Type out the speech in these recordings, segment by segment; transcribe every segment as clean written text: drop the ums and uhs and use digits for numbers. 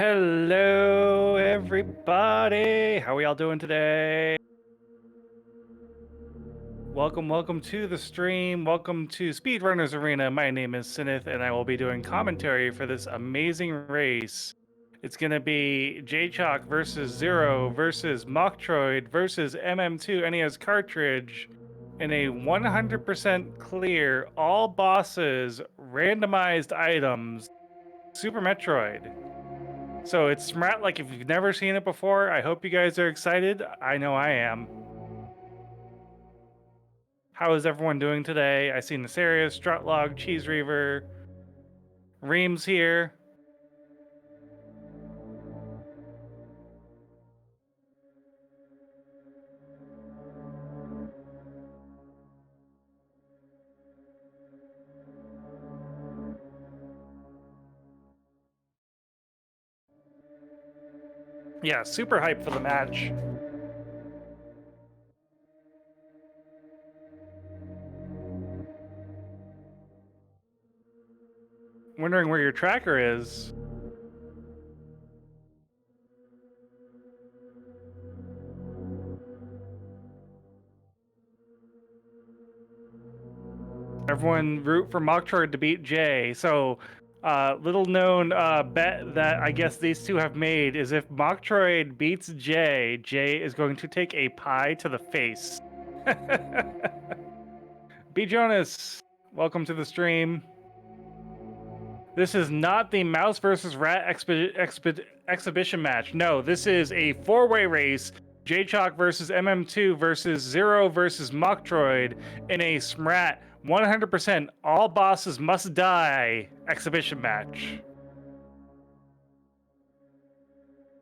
Hello, everybody. How are y'all doing today? Welcome to the stream. Welcome to Speedrunners Arena. My name is Sinith, and I will be doing commentary for this amazing race. It's going to be J-Chalk versus Zero versus Mocktroid versus MM2 NES cartridge in a 100% clear, all bosses, randomized items, Super Metroid. So it's SMRAT like if you've never seen it before. I hope you guys are excited. I know I am. How is everyone doing today? I see Nefarious, Strutlog, Cheese Reaver, Reams here. Yeah, super hyped for the match. Wondering where your tracker is. Everyone root for Mocktroid to beat Jay. So, little known bet that I guess these two have made is if Mocktroid beats Jay, Jay is going to take a pie to the face. B. Jonas, welcome to the stream. This is not the Mouse versus Rat exhibition match. No, this is a four-way race. J-Chalk versus MM2 versus Zero versus Mocktroid in a SMRAT 100% all bosses must die exhibition match.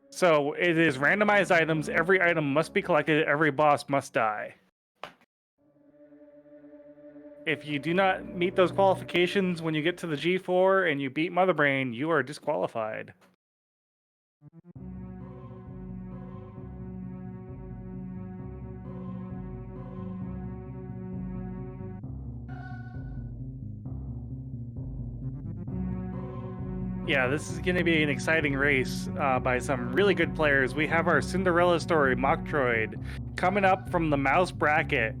So it is randomized items. Every item must be collected. Every boss must die. If you do not meet those qualifications when you get to the G4 and you beat Mother Brain, you are disqualified. Yeah, this is going to be an exciting race by some really good players. We have our Cinderella story, Mocktroid, coming up from the mouse bracket.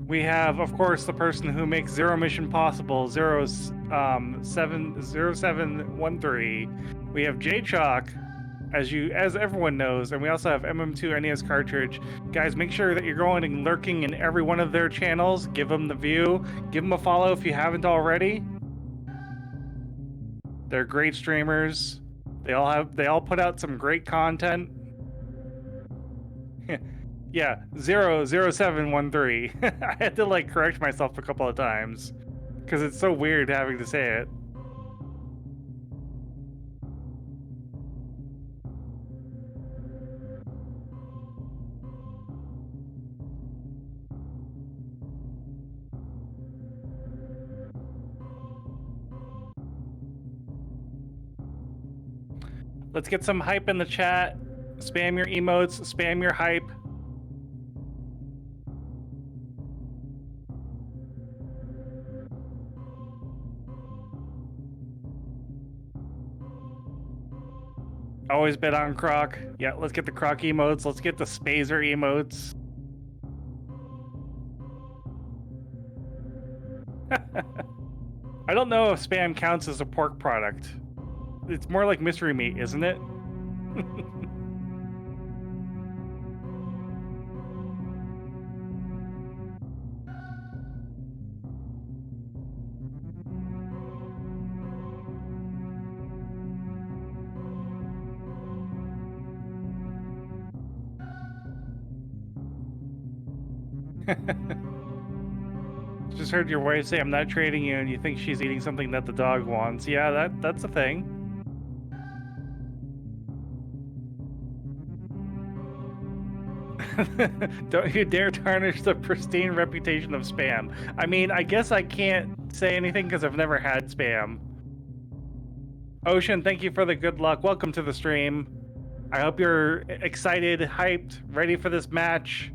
We have, of course, the person who makes Zero Mission possible, 0713. We have J-Chalk, as everyone knows, and we also have MM2 NES cartridge. Guys, make sure that you're going and lurking in every one of their channels. Give them the view. Give them a follow if you haven't already. They're great streamers. They all put out some great content. Yeah, 00713. I had to like correct myself a couple of times because it's so weird having to say it. Let's get some hype in the chat. Spam your emotes, spam your hype. Always bet on Croc. Yeah, let's get the Croc emotes. Let's get the Spazer emotes. I don't know if spam counts as a pork product. It's more like mystery meat, isn't it? Just heard your wife say, "I'm not trading you," and you think she's eating something that the dog wants. Yeah, that's a thing. Don't you dare tarnish the pristine reputation of spam. I mean, I guess I can't say anything because I've never had spam. Ocean, thank you for the good luck. Welcome to the stream. I hope you're excited, hyped, ready for this match.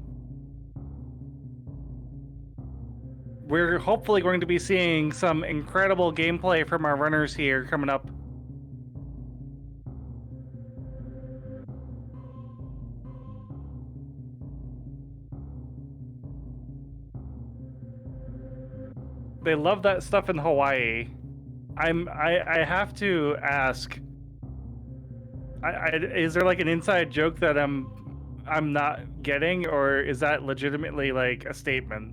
We're hopefully going to be seeing some incredible gameplay from our runners here coming up. They love that stuff in Hawaii. I have to ask. Is there like an inside joke that I'm not getting, or is that legitimately like a statement?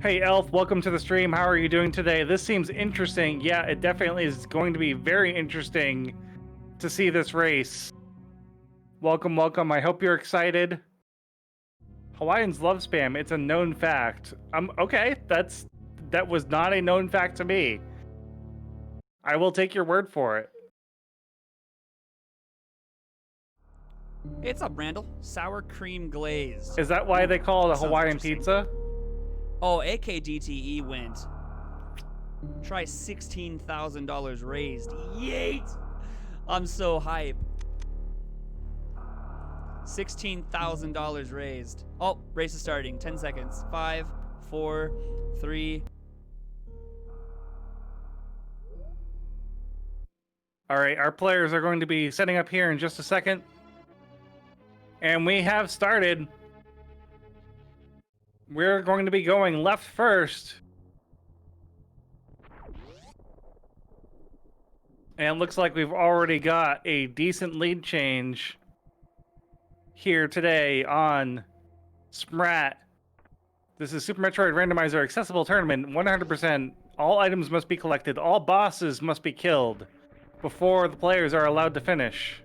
Hey Elf, welcome to the stream. How are you doing today? This seems interesting. Yeah, it definitely is going to be very interesting to see this race. Welcome, welcome. I hope you're excited. Hawaiians love spam. It's a known fact. Okay, that was not a known fact to me. I will take your word for it. Hey, what's up, Randall? Sour cream glazed. Is that why they call it a Sounds Hawaiian interesting. pizza? Oh, AKDTE went. Try $16,000 raised. Yeet! I'm so hype. $16,000 raised. Oh, race is starting. 10 seconds. 5, 4, 3. All right, our players are going to be setting up here in just a second. And we have started. We're going to be going left first. And it looks like we've already got a decent lead change here today on SMRAT. This is Super Metroid Randomizer Accessible Tournament. 100%. All items must be collected. All bosses must be killed before the players are allowed to finish.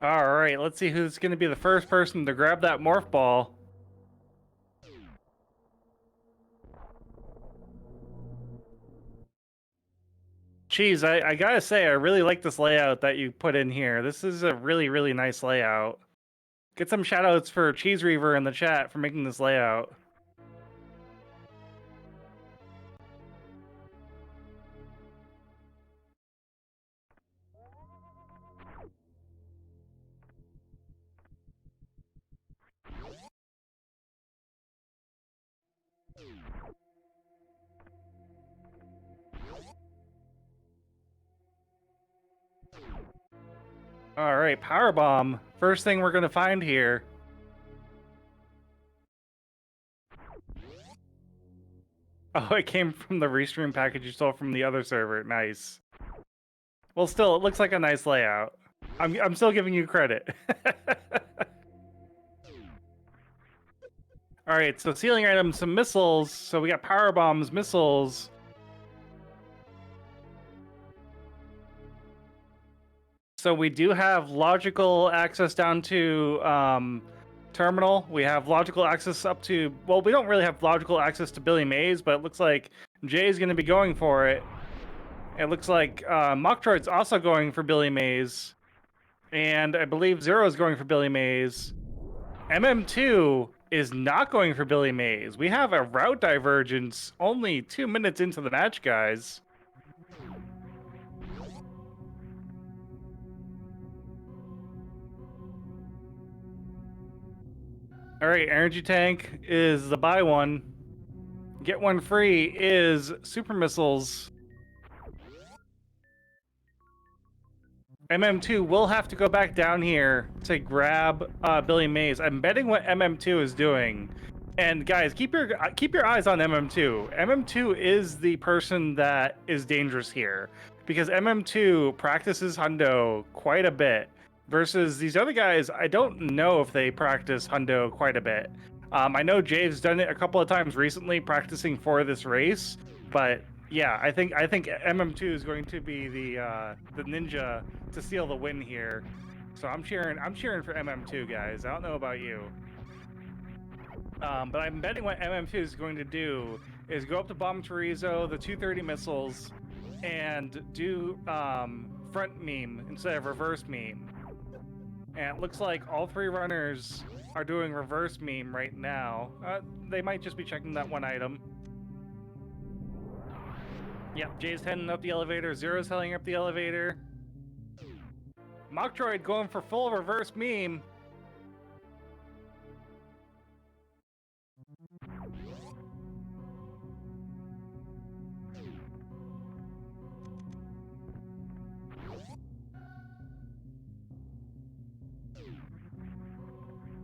All right, let's see who's going to be the first person to grab that morph ball. Geez, I gotta say, I really like this layout that you put in here. This is a really, really nice layout. Get some shoutouts for Cheese Reaver in the chat for making this layout. All right, Power Bomb. First thing we're gonna find here. Oh, it came from the restream package you stole from the other server. Nice. Well, still, it looks like a nice layout. I'm still giving you credit. All right, so ceiling items, some missiles. So we got power bombs, missiles. So we do have logical access down to terminal. We have logical access up to, well, we don't really have logical access to Billy Mays, but it looks like Jay's going to be going for it. It looks like Mocktroid's also going for Billy Mays. And I believe Zero is going for Billy Mays. MM2 is not going for Billy Mays. We have a route divergence only 2 minutes into the match, guys. All right, Energy Tank is the buy one. Get one free is Super Missiles. MM2 will have to go back down here to grab Billy Mays. I'm betting what MM2 is doing. And guys, keep your eyes on MM2. MM2 is the person that is dangerous here because MM2 practices Hundo quite a bit versus these other guys. I don't know if they practice Hundo quite a bit. I know Jay's done it a couple of times recently practicing for this race, but yeah, I think MM2 is going to be the ninja to steal the win here. So I'm cheering for MM2, guys. I don't know about you. But I'm betting what MM2 is going to do is go up to Bomb Chorizo, the 230 missiles, and do front meme instead of reverse meme. And it looks like all three runners are doing reverse meme right now. They might just be checking that one item. Yep, Jay's heading up the elevator, Zero's heading up the elevator. Mock Droid going for full reverse meme.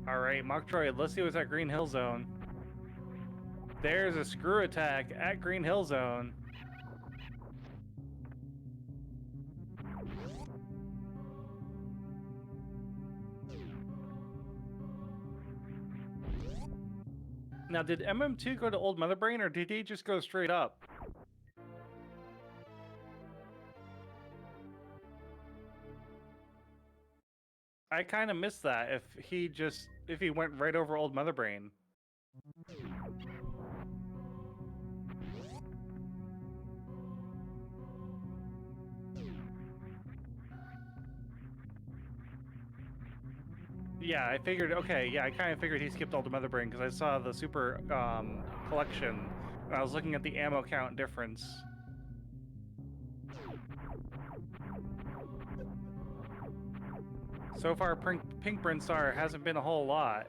Alright, Mock Droid, let's see what's at Green Hill Zone. There's a screw attack at Green Hill Zone. Now, did MM2 go to Old Mother Brain, or did he just go straight up? I kind of missed that, if he went right over Old Mother Brain. Yeah, I figured, okay, yeah, I kind of figured he skipped Old Mother Brain, because I saw the super, collection, and I was looking at the ammo count difference. So far, Pink Brinstar hasn't been a whole lot.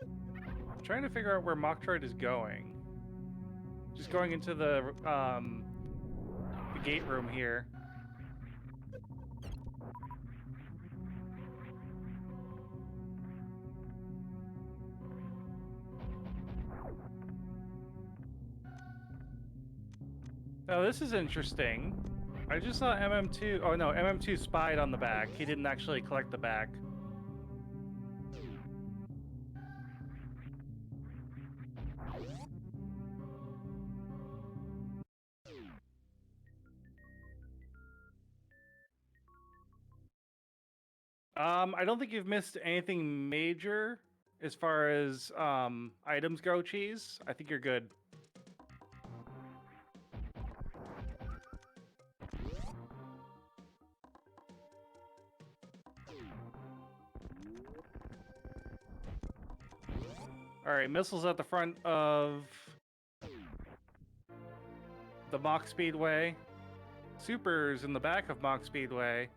I'm trying to figure out where Mock Droid is going. Just going into the gate room here. Oh, this is interesting. I just saw MM2. Oh no, MM2 spied on the back. He didn't actually collect the back. I don't think you've missed anything major as far as items go, Cheese. I think you're good. Alright, missiles at the front of the Mach Speedway. Supers in the back of Mach Speedway.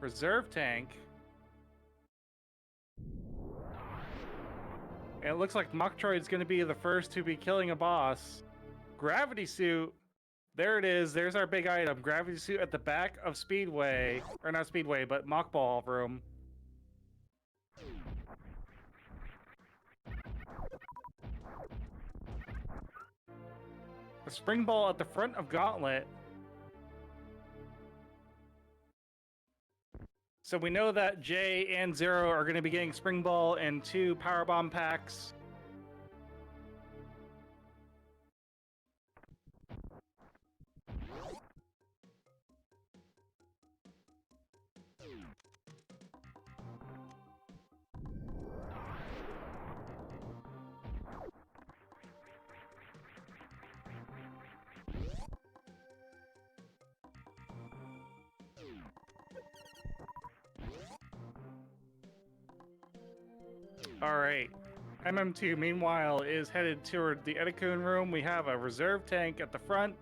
Reserve tank. And it looks like Mach Droid's going to be the first to be killing a boss. Gravity suit. There it is. There's our big item. Gravity suit at the back of Speedway. Or not Speedway, but Mach Ball room. A spring ball at the front of Gauntlet. So we know that Jay and Zero are going to be getting spring ball and 2 power bomb packs. Alright. MM2, meanwhile, is headed toward the Edikun room. We have a reserve tank at the front.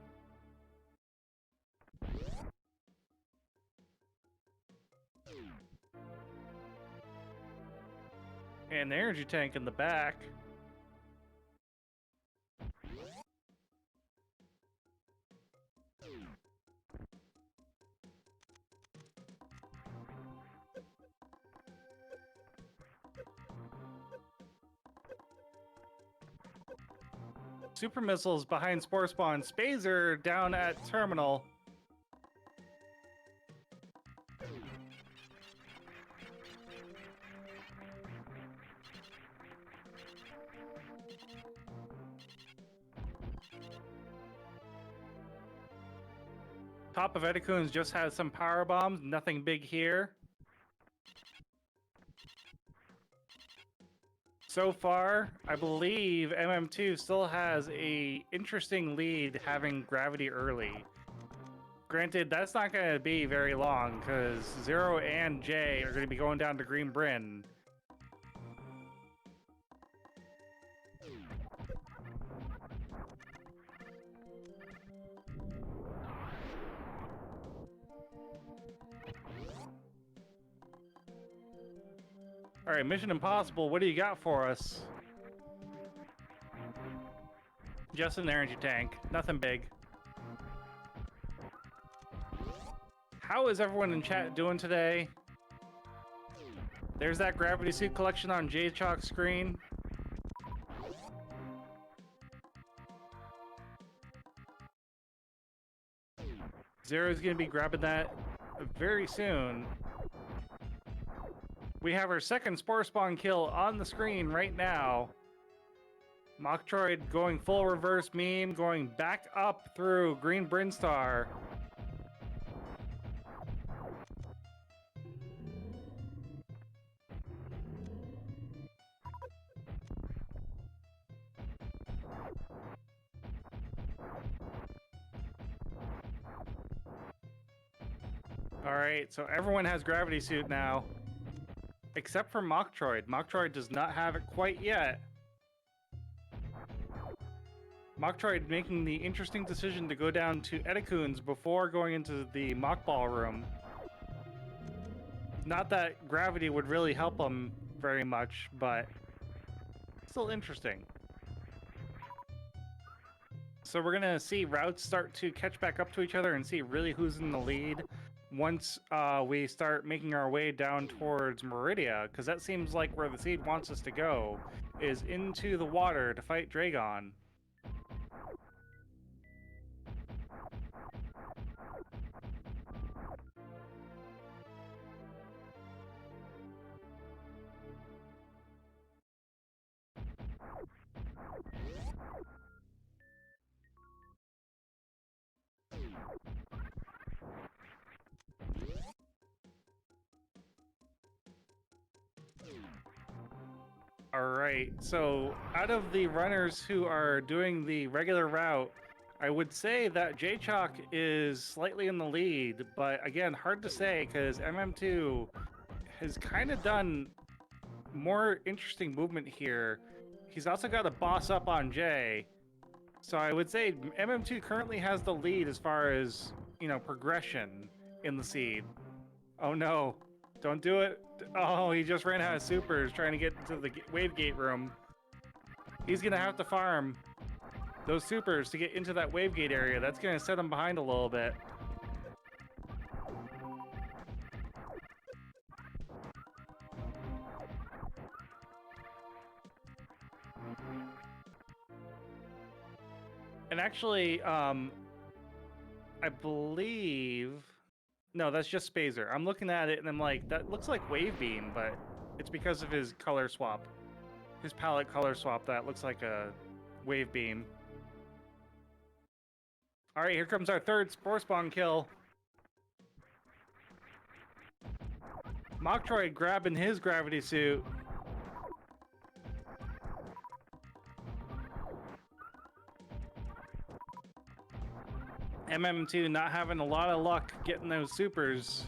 And the energy tank in the back. Super missiles behind Spore Spawn. Spazer down at Terminal. Top of Edikuns just has some power bombs. Nothing big here. So far, I believe MM2 still has a interesting lead having gravity early. Granted, that's not going to be very long because Zero and Jay are going to be going down to Green Bryn. All right, Mission Impossible, what do you got for us? Just an energy tank, nothing big. How is everyone in chat doing today? There's that gravity suit collection on J-Chalk's screen. Zero's gonna be grabbing that very soon. We have our second Spore Spawn kill on the screen right now. Mocktroid going full reverse meme, going back up through Green Brinstar. Alright, so everyone has Gravity Suit now. Except for Mocktroid. Mocktroid does not have it quite yet. Mocktroid making the interesting decision to go down to Edekun's before going into the Mock Ball room. Not that gravity would really help him very much, but still interesting. So we're gonna see routes start to catch back up to each other and see really who's in the lead once we start making our way down towards Meridia, because that seems like where the seed wants us to go, is into the water to fight Dragon. Alright, so out of the runners who are doing the regular route, I would say that J-Chalk is slightly in the lead, but again, hard to say because MM2 has kind of done more interesting movement here. He's also got a boss up on Jay, so I would say MM2 currently has the lead as far as, you know, progression in the seed. Oh no. Don't do it. Oh, he just ran out of supers trying to get into the wave gate room. He's going to have to farm those supers to get into that wave gate area. That's going to set him behind a little bit. And actually, I believe... No, that's just Spazer. I'm looking at it and I'm like, that looks like Wave Beam, but it's because of his color swap. His palette color swap, that looks like a Wave Beam. Alright, here comes our third Spore Spawn kill. Mocktroid grabbing his gravity suit. MM2 not having a lot of luck getting those supers.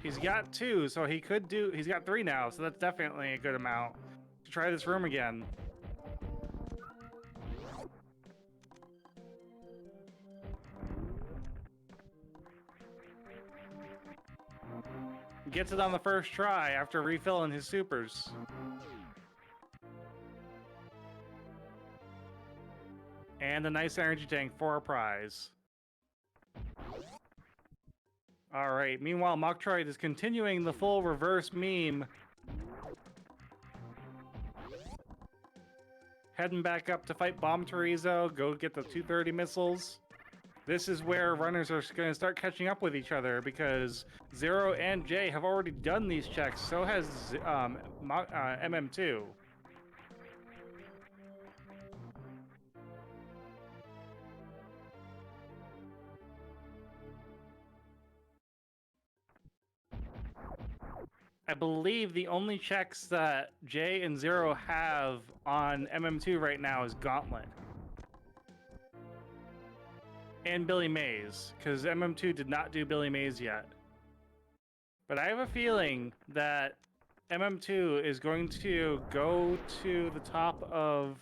He's got 2, so he could do... He's got 3 now, so that's definitely a good amount to try this room again. Gets it on the first try after refilling his supers. And a nice energy tank for a prize. Alright, meanwhile, Mocktroid is continuing the full reverse meme. Heading back up to fight Bomb Torizo, go get the 230 missiles. This is where runners are going to start catching up with each other because Zero and Jay have already done these checks, so has MM2. I believe the only checks that Jay and Zero have on MM2 right now is Gauntlet. and Billy Mays, because MM2 did not do Billy Mays yet. But I have a feeling that MM2 is going to go to the top of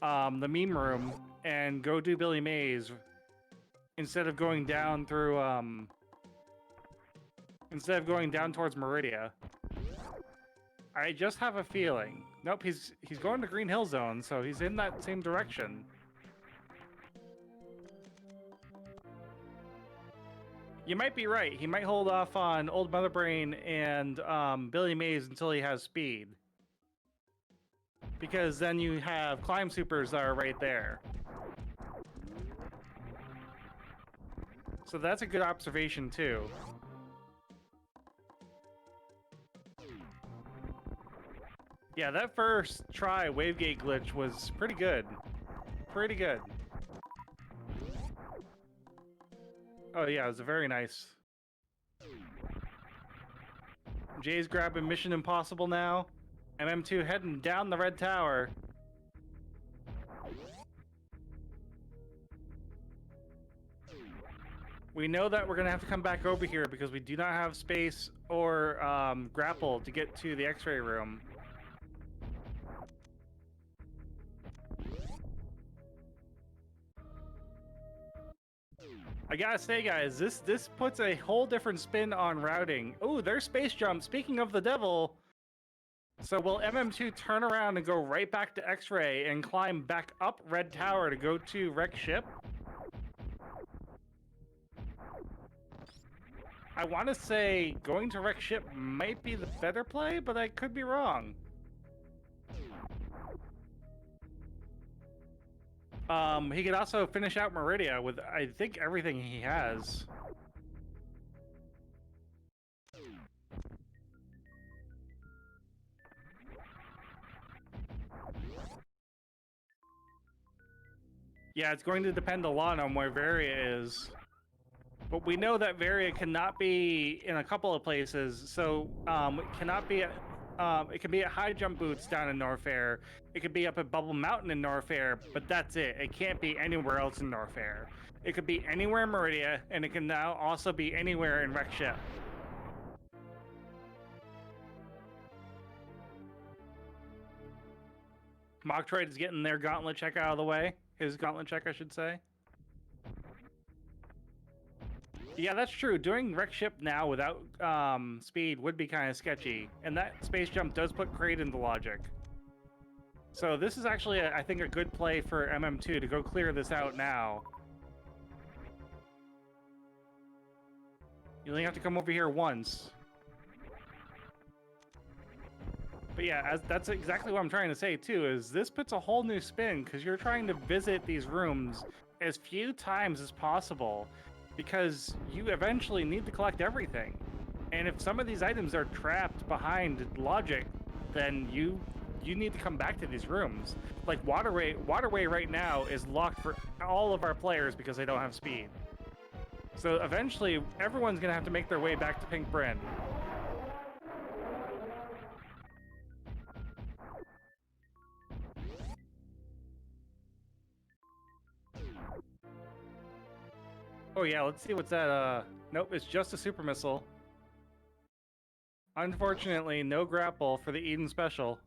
the meme room and go do Billy Mays instead of going down through instead of going down towards Meridia. I just have a feeling. Nope, he's going to Green Hill Zone, so he's in that same direction. You might be right. He might hold off on Old Mother Brain and Billy Mays until he has speed. Because then you have Climb Supers that are right there. So that's a good observation, too. Yeah, that first try Wavegate glitch was pretty good. Pretty good. Oh yeah, it was very nice. Jay's grabbing Mission Impossible now. MM2 heading down the red tower. We know that we're gonna have to come back over here because we do not have space or grapple to get to the X-ray room. I gotta say, guys, this puts a whole different spin on routing. Oh, there's Space Jump. Speaking of the devil, so will MM2 turn around and go right back to X-ray and climb back up Red Tower to go to Wreck Ship? I want to say going to Wreck Ship might be the better play, but I could be wrong. He could also finish out Meridia with, I think, everything he has. Yeah, it's going to depend a lot on where Varia is. But we know that Varia cannot be in a couple of places, so it cannot be at, it can be at High Jump Boots down in Norfair. It could be up at Bubble Mountain in Norfair, but that's it. It can't be anywhere else in Norfair. It could be anywhere in Meridia, and it can now also be anywhere in Wreck Ship. Mocktroid is getting their gauntlet check out of the way. His gauntlet check, I should say. Yeah, that's true. Doing Wreck Ship now without speed would be kind of sketchy. And that space jump does put Kraid into logic. So this is actually, I think, a good play for MM2 to go clear this out now. You only have to come over here once. But yeah, that's exactly what I'm trying to say too, is this puts a whole new spin because you're trying to visit these rooms as few times as possible because you eventually need to collect everything. And if some of these items are trapped behind logic, then you need to come back to these rooms. Like Waterway right now is locked for all of our players because they don't have speed. So eventually everyone's gonna have to make their way back to Pink Bryn. Oh yeah, let's see what's that, nope, it's just a super missile. Unfortunately, no grapple for the Eden Special.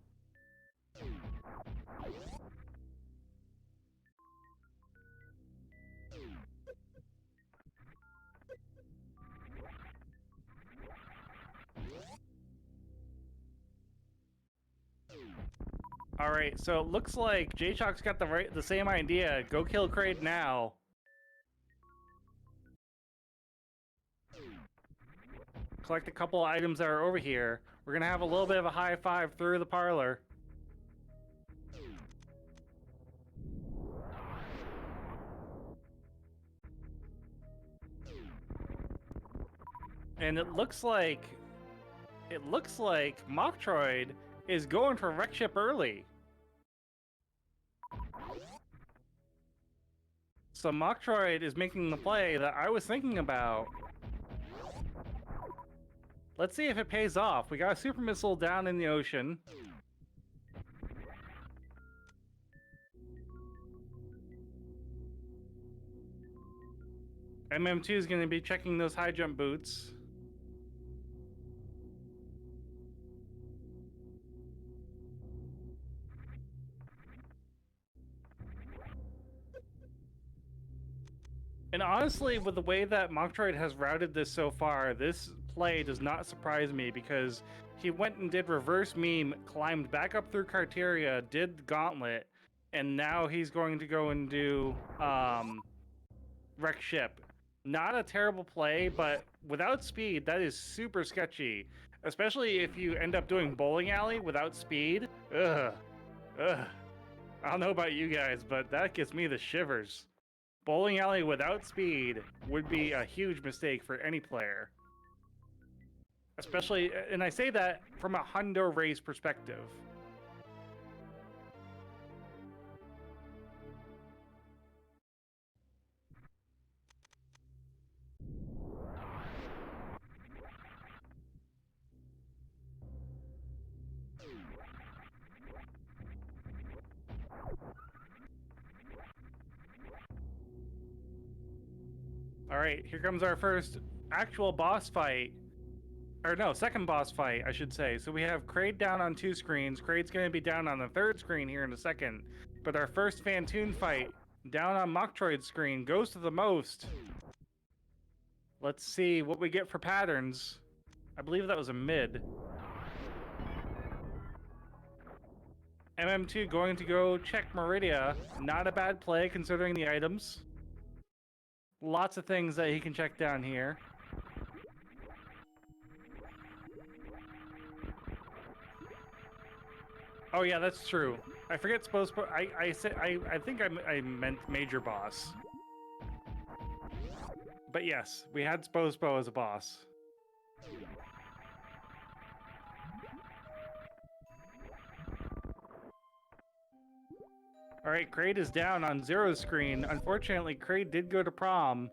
Alright, so it looks like J-Shock's got the same idea. Go kill Kraid now. Collect a couple items that are over here. We're gonna have a little bit of a high five through the parlor. And it looks like Mocktroid is going for Wreck Ship early. So Mocktroid is making the play that I was thinking about. Let's see if it pays off. We got a super missile down in the ocean. MM2 is going to be checking those high jump boots. And honestly, with the way that Moktroid has routed this so far, this play does not surprise me because he went and did reverse meme, climbed back up through Carteria, did Gauntlet, and now he's going to go and do Wreck Ship. Not a terrible play, but without speed, that is super sketchy. Especially if you end up doing Bowling Alley without speed. Ugh. Ugh. I don't know about you guys, but that gets me the shivers. Bowling Alley without speed would be a huge mistake for any player. Especially, and I say that from a hundo race perspective. All right, here comes our first actual boss fight. Or no, second boss fight, I should say. So we have Kraid down on 2 screens. Kraid's going to be down on the 3rd screen here in a second. But our first Fantoon fight, down on Moktroid's screen, goes to the most. Let's see what we get for patterns. I believe that was a mid. MM2 going to go check Meridia. Not a bad play considering the items. Lots of things that he can check down here. Oh yeah, that's true. I forget Spospo. I think I meant Major Boss. But yes, we had Spospo as a boss. All right, Kraid is down on 0 screen. Unfortunately, Kraid did go to prom.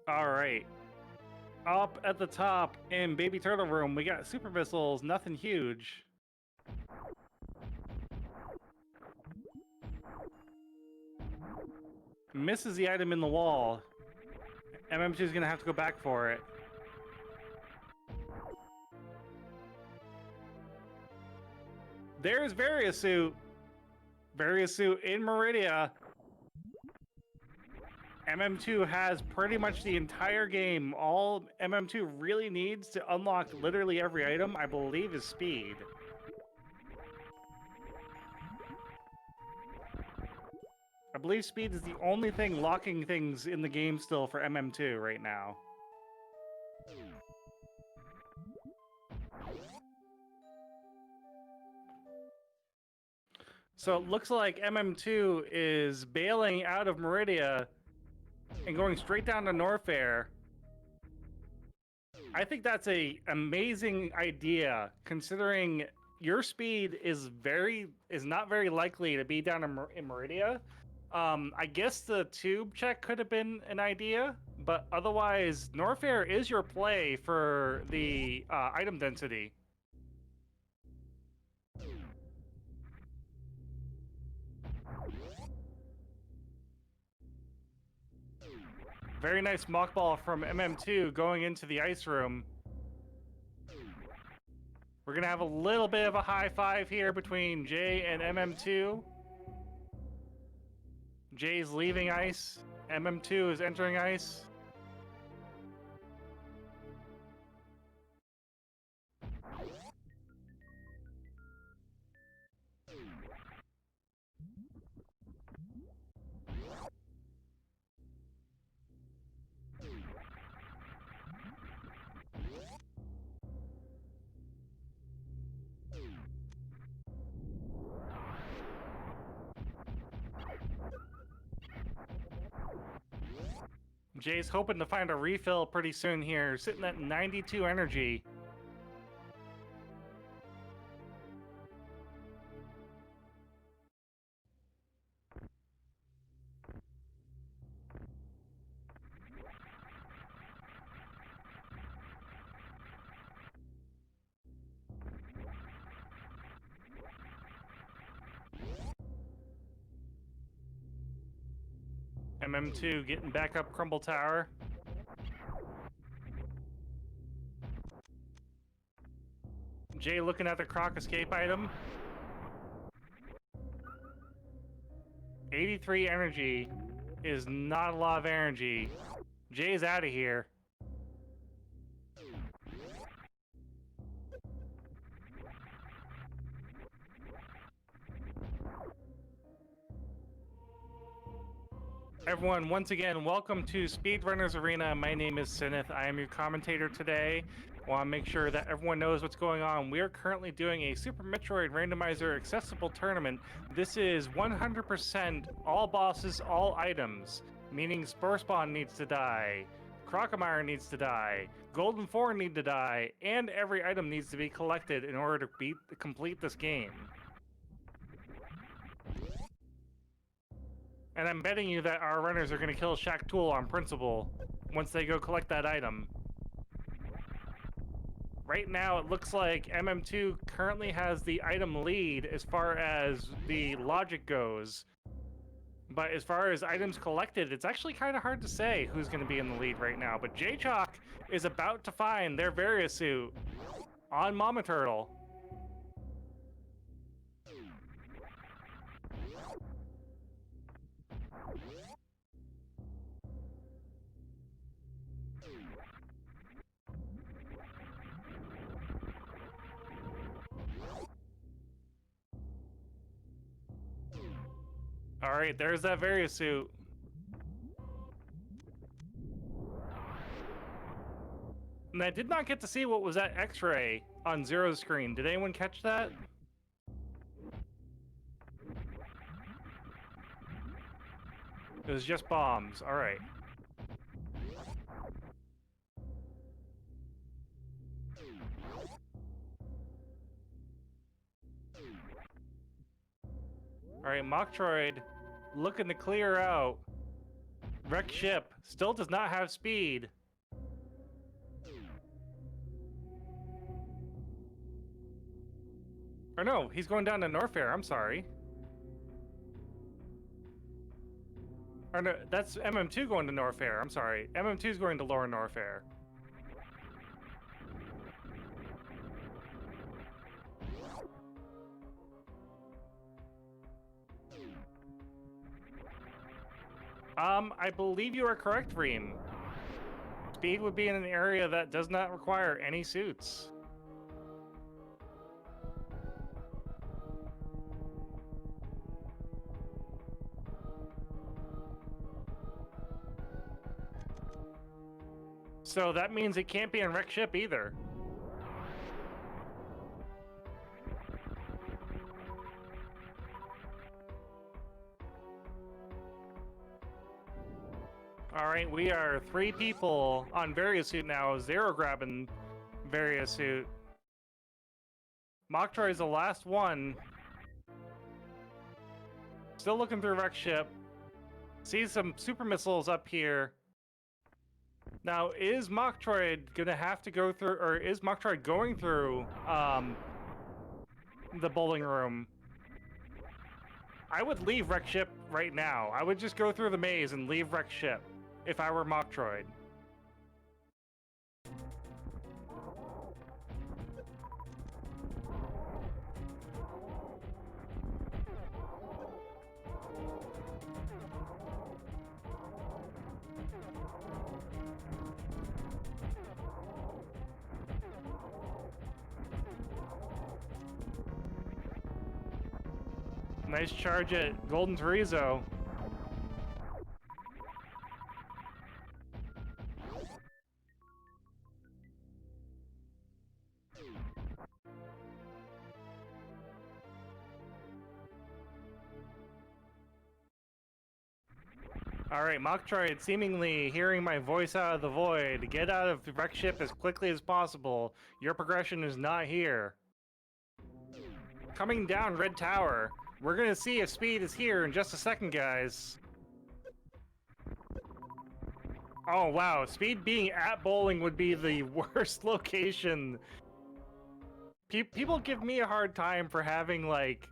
All right. Up at the top in Baby Turtle Room, we got super missiles, nothing huge. Misses the item in the wall. MM2 is going to have to go back for it. There's Variasuit. Variasuit in Meridia. MM2 has pretty much the entire game. All MM2 really needs to unlock literally every item, I believe, is speed. I believe speed is the only thing locking things in the game still for MM2 right now. So it looks like MM2 is bailing out of Meridia and going straight down to Norfair. I think that's an amazing idea, considering your speed is not very likely to be down in Meridia. I guess the tube check could have been an idea, but otherwise, Norfair is your play for the item density. Very nice mock ball from MM2 going into the ice room. We're going to have a little bit of a high five here between Jay and MM2. Jay's leaving ice. MM2 is entering ice. Jay's hoping to find a refill pretty soon here, sitting at 92 energy. MM2 getting back up Crumble Tower. Jay looking at the Croc escape item. 83 energy is not a lot of energy. Jay's out of here. Everyone, once again, welcome to Speedrunners Arena. My name is Sinith. I am your commentator today. I want to make sure that everyone knows what's going on. We are currently doing a Super Metroid Randomizer accessible tournament. This is 100% all bosses, all items, meaning Spore Spawn needs to die, Crocomire needs to die, Golden Four need to die, and every item needs to be collected in order to complete this game. And I'm betting you that our runners are going to kill Shaq Tool on principle once they go collect that item. Right now, it looks like MM2 currently has the item lead as far as the logic goes. But as far as items collected, it's actually kind of hard to say who's going to be in the lead right now. But J-Chalk is about to find their Variasuit on Mama Turtle. All right, there's that Variasuit. And I did not get to see what was that X-ray on Zero's screen. Did anyone catch that? It was just bombs. All right. All right, Mocktroid looking to clear out. Wreck ship still does not have speed. Or no, he's going down to Norfair. I'm sorry. Or no, that's MM2 going to Norfair. I'm sorry. MM2 is going to Lower Norfair. I believe you are correct, Reem. Speed would be in an area that does not require any suits. So that means it can't be in Wreck Ship either. Alright, we are 3 people on Variasuit now. Zero grabbing Variasuit. Mocktroy is the last one. Still looking through Wreck Ship. Sees some super missiles up here. Now, is Mocktroid gonna have to go through, or is Mocktroid going through the bowling room? I would leave Wreck Ship right now. I would just go through the maze and leave Wreck Ship if I were Mocktroid. Nice charge at Golden Chorizo. Alright, Mocktroid seemingly hearing my voice out of the void. Get out of the Wreck Ship as quickly as possible. Your progression is not here. Coming down Red Tower. We're gonna see if Speed is here in just a second, guys. Oh wow, Speed being at bowling would be the worst location. People give me a hard time for having, like,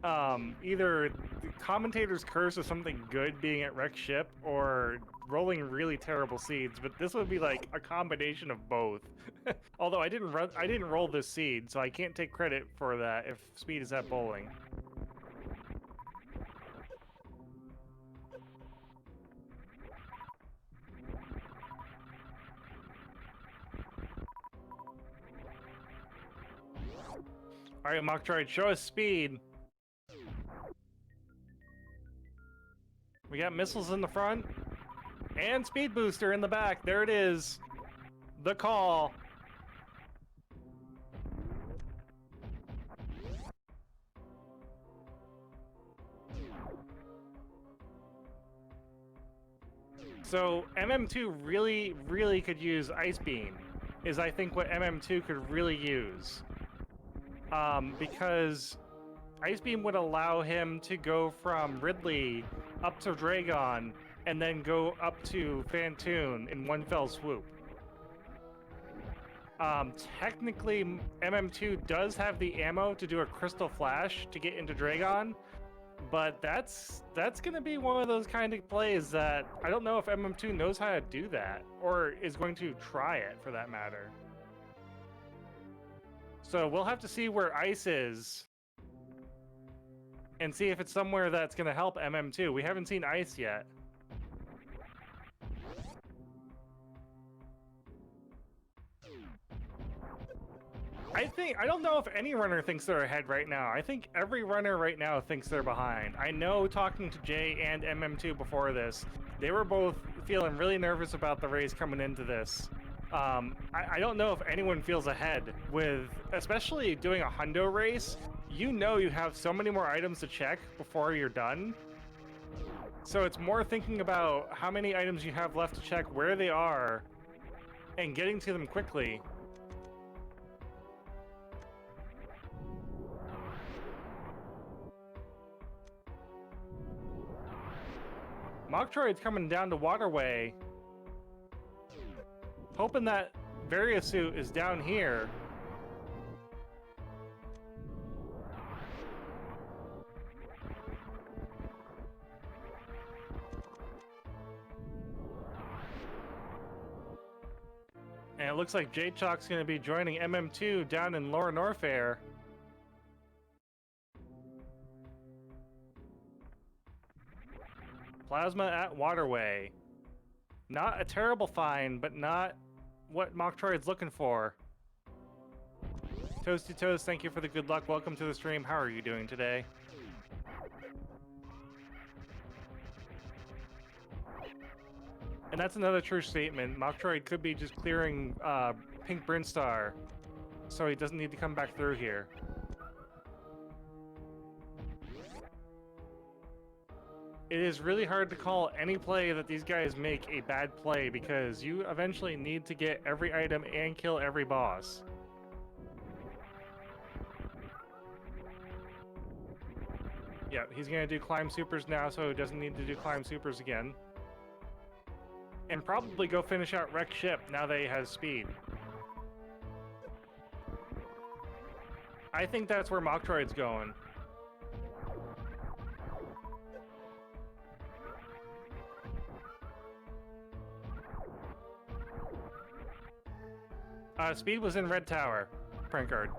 either the commentator's curse or something good being at wreck ship or rolling really terrible seeds, but this would be like a combination of both. Although I didn't roll this seed, so I can't take credit for that if Speed is at bowling. All right, Mock Droid, show us Speed. We got missiles in the front and speed booster in the back. There it is. The call. So MM2 really could use Ice Beam, is I think what MM2 could really use. Because Ice Beam would allow him to go from Ridley up to Dragon and then go up to Phantoon in one fell swoop. Technically, MM2 does have the ammo to do a Crystal Flash to get into Dragon, but that's going to be one of those kind of plays that I don't know if MM2 knows how to do that, or is going to try it for that matter. So we'll have to see where Ice is and see if it's somewhere that's going to help MM2. We haven't seen Ice yet. I don't know if any runner thinks they're ahead right now. I think every runner right now thinks they're behind. I know, talking to Jay and MM2 before this, they were both feeling really nervous about the race coming into this. I don't know if anyone feels ahead with, especially doing a hundo race. You know you have so many more items to check before you're done. So it's more thinking about how many items you have left to check, where they are, and getting to them quickly. Mock Droid's coming down to Waterway, hoping that Variasuit is down here. And it looks like J-Chalk's going to be joining MM2 down in Lower Norfair. Plasma at Waterway. Not a terrible find, but not what Mock Droid's looking for. Toasty Toast, thank you for the good luck. Welcome to the stream. How are you doing today? And that's another true statement. Mock Droid could be just clearing Pink Brinstar, so he doesn't need to come back through here. It is really hard to call any play that these guys make a bad play, because you eventually need to get every item and kill every boss. Yeah, he's gonna do climb supers now, so he doesn't need to do climb supers again. And probably go finish out wreck ship now that he has speed. I think that's where Mock Droid's going. Speed was in Red Tower, Prankard.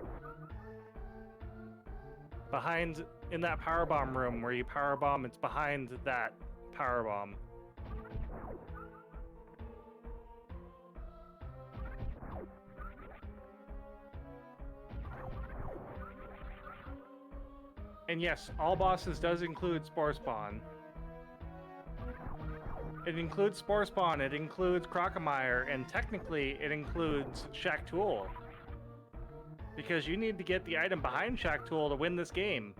Behind, in that power bomb room where you power bomb, it's behind that power bomb. And yes, all bosses does include Spore Spawn. It includes Spore Spawn, it includes Crocomire, and technically it includes Shack Tool. Because you need to get the item behind Shack Tool to win this game.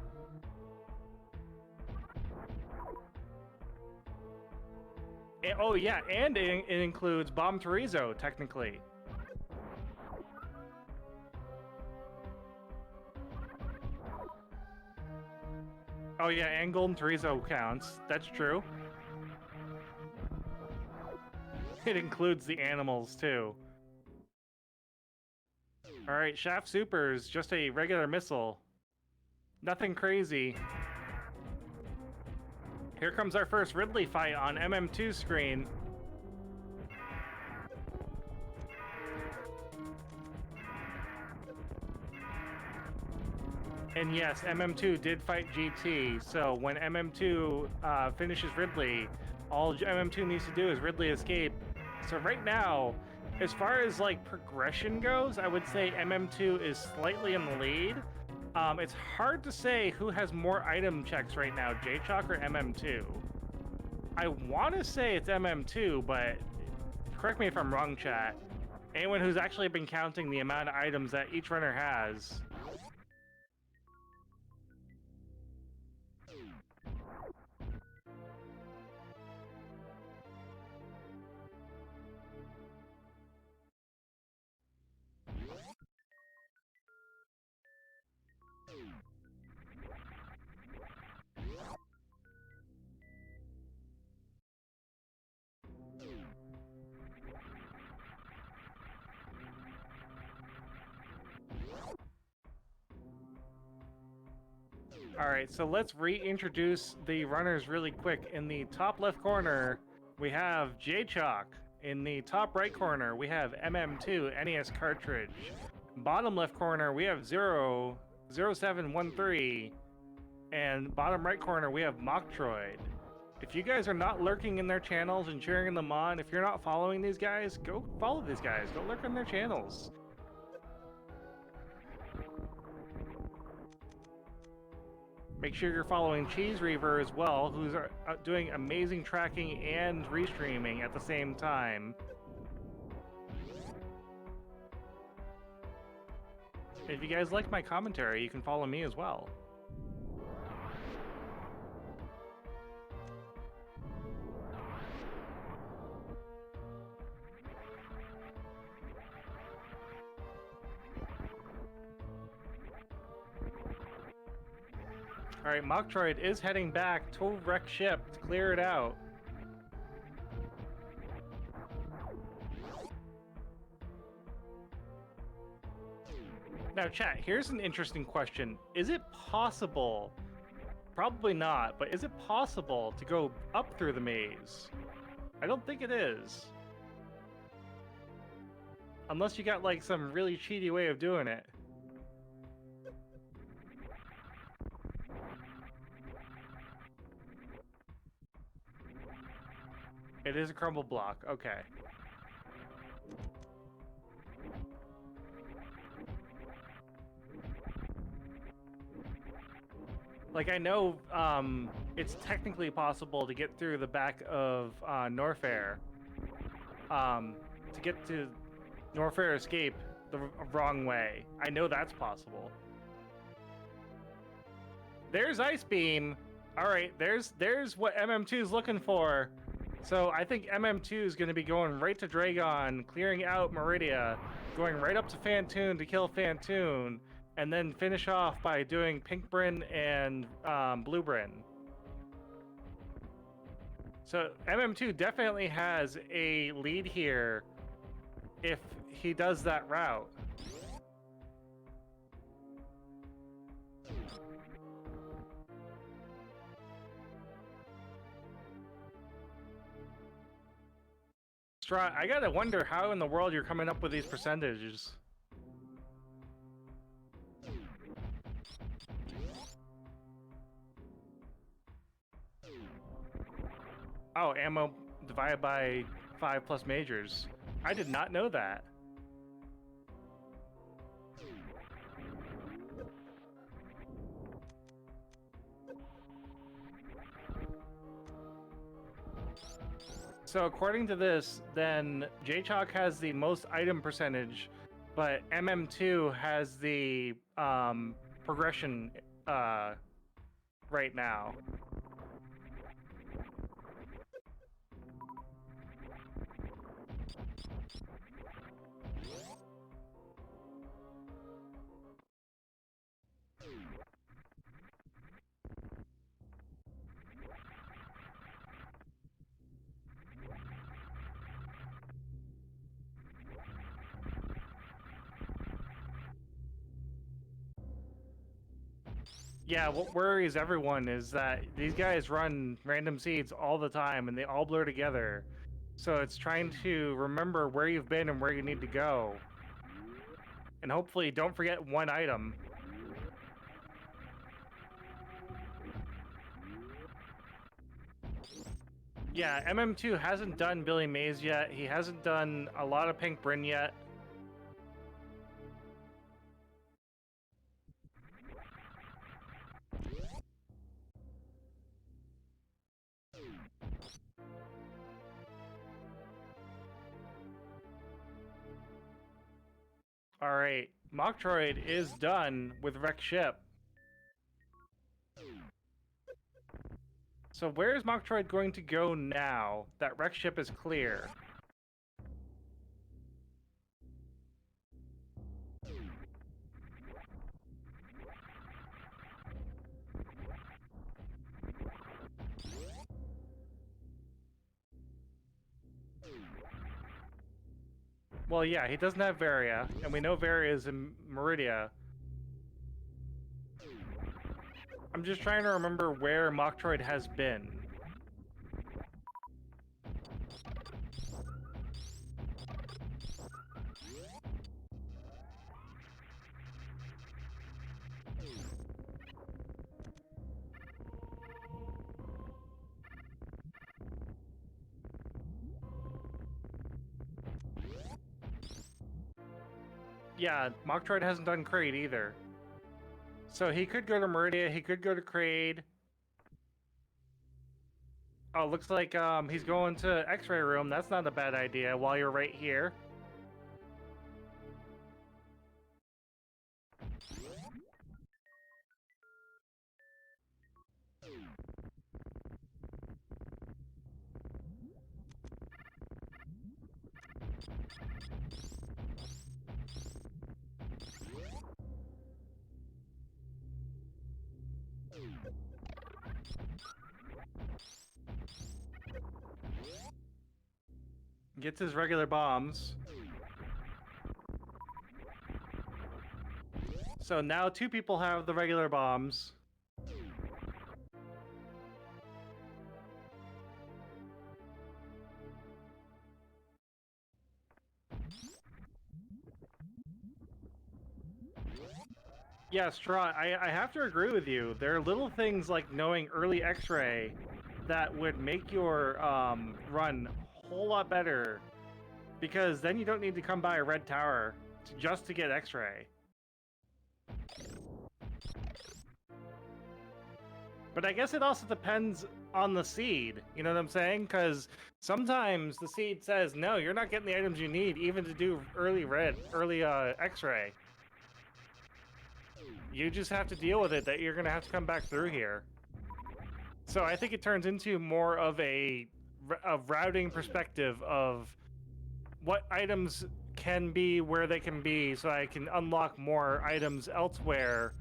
And, oh yeah, and it includes Bomb Terizo, technically. Oh yeah, and Golden Terizo counts. That's true. It includes the animals, too. Alright, Shaft Supers, just a regular missile. Nothing crazy. Here comes our first Ridley fight on MM2 screen. And yes, MM2 did fight GT, so when MM2 finishes Ridley, all MM2 needs to do is Ridley escape. So right now, as far as like progression goes, I would say MM2 is slightly in the lead. It's hard to say who has more item checks right now, J-Chalk or MM2. I want to say it's MM2, but correct me if I'm wrong, chat. Anyone who's actually been counting the amount of items that each runner has. All right, so let's reintroduce the runners really quick. In the top left corner, we have J-Chalk. In the top right corner, we have MM2 NES cartridge. Bottom left corner, we have 0713. And bottom right corner, we have Mocktroid. If you guys are not lurking in their channels and cheering them on, if you're not following these guys, go follow these guys. Go lurk on their channels. Make sure you're following Cheese Reaver as well, who's doing amazing tracking and restreaming at the same time. If you guys like my commentary, you can follow me as well. Alright, Mocktroid is heading back to wreck ship to clear it out. Now chat, here's an interesting question. Is it possible, probably not, but is it possible to go up through the maze? I don't think it is. Unless you got like some really cheaty way of doing it. It is a crumble block, okay. Like, I know it's technically possible to get through the back of Norfair. To get to Norfair Escape the wrong way. I know that's possible. There's Ice Beam. Alright, there's what MM2 is looking for. So I think MM2 is going to be going right to Dragon, clearing out Meridia, going right up to Fantoon to kill Fantoon, and then finish off by doing Pink Bryn and Blue Bryn. So MM2 definitely has a lead here if he does that route. I gotta wonder how in the world you're coming up with these percentages. Oh, ammo divided by 5 plus majors. I did not know that. So according to this, then J-Chalk has the most item percentage, but MM2 has the progression right now. Yeah, what worries everyone is that these guys run random seeds all the time and they all blur together. So it's trying to remember where you've been and where you need to go. And hopefully don't forget one item. Yeah, MM2 hasn't done Billy Mays yet. He hasn't done a lot of Pink Bryn yet. Alright, Moktroid is done with Wreck Ship. So where is Moktroid going to go now that Wreck Ship is clear? Well, yeah, he doesn't have Varia, and we know Varia is in Meridia. I'm just trying to remember where Moktroid has been. Yeah, Moktroid hasn't done Kraid either. So he could go to Meridia, he could go to Kraid. Oh, looks like he's going to X-ray room. That's not a bad idea while you're right here. Gets his regular bombs. So now two people have the regular bombs. Yeah, Straw, I have to agree with you. There are little things like knowing early X-ray that would make your run a whole lot better, because then you don't need to come by a red tower just to get X-ray. But I guess it also depends on the seed, you know what I'm saying? Because sometimes the seed says, no, you're not getting the items you need even to do early X-ray. You just have to deal with it that you're going to have to come back through here. So I think it turns into more of a routing perspective of what items can be where they can be, so I can unlock more items elsewhere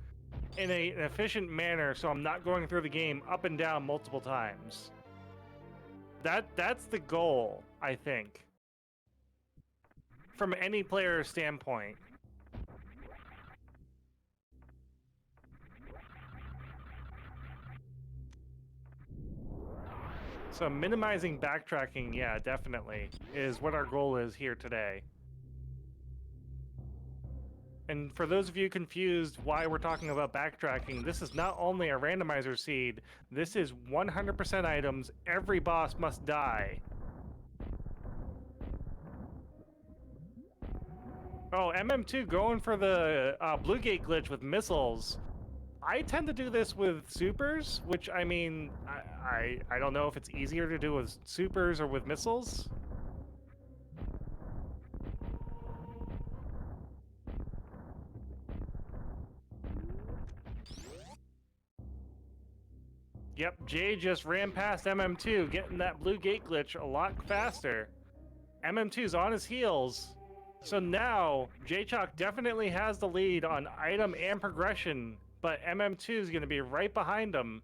in an efficient manner, so I'm not going through the game up and down multiple times. That's the goal, I think, from any player's standpoint. So minimizing backtracking, yeah, definitely, is what our goal is here today. And for those of you confused why we're talking about backtracking, this is not only a randomizer seed, this is 100% items, every boss must die. Oh, MM2 going for the Blue Gate glitch with missiles. I tend to do this with supers, which, I mean, I don't know if it's easier to do with supers or with missiles. Yep, Jay just ran past MM2, getting that Blue Gate glitch a lot faster. MM2's on his heels. So now, J-Chalk definitely has the lead on item and progression, but MM2 is going to be right behind him.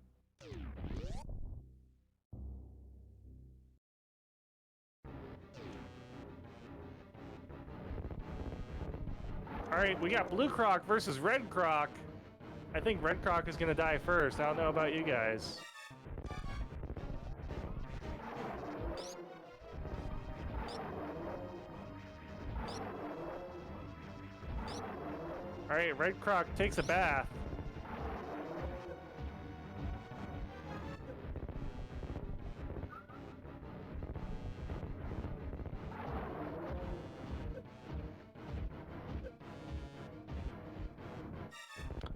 All right, we got Blue Croc versus Red Croc. I think Red Croc is gonna die first. I don't know about you guys. All right, Red Croc takes a bath.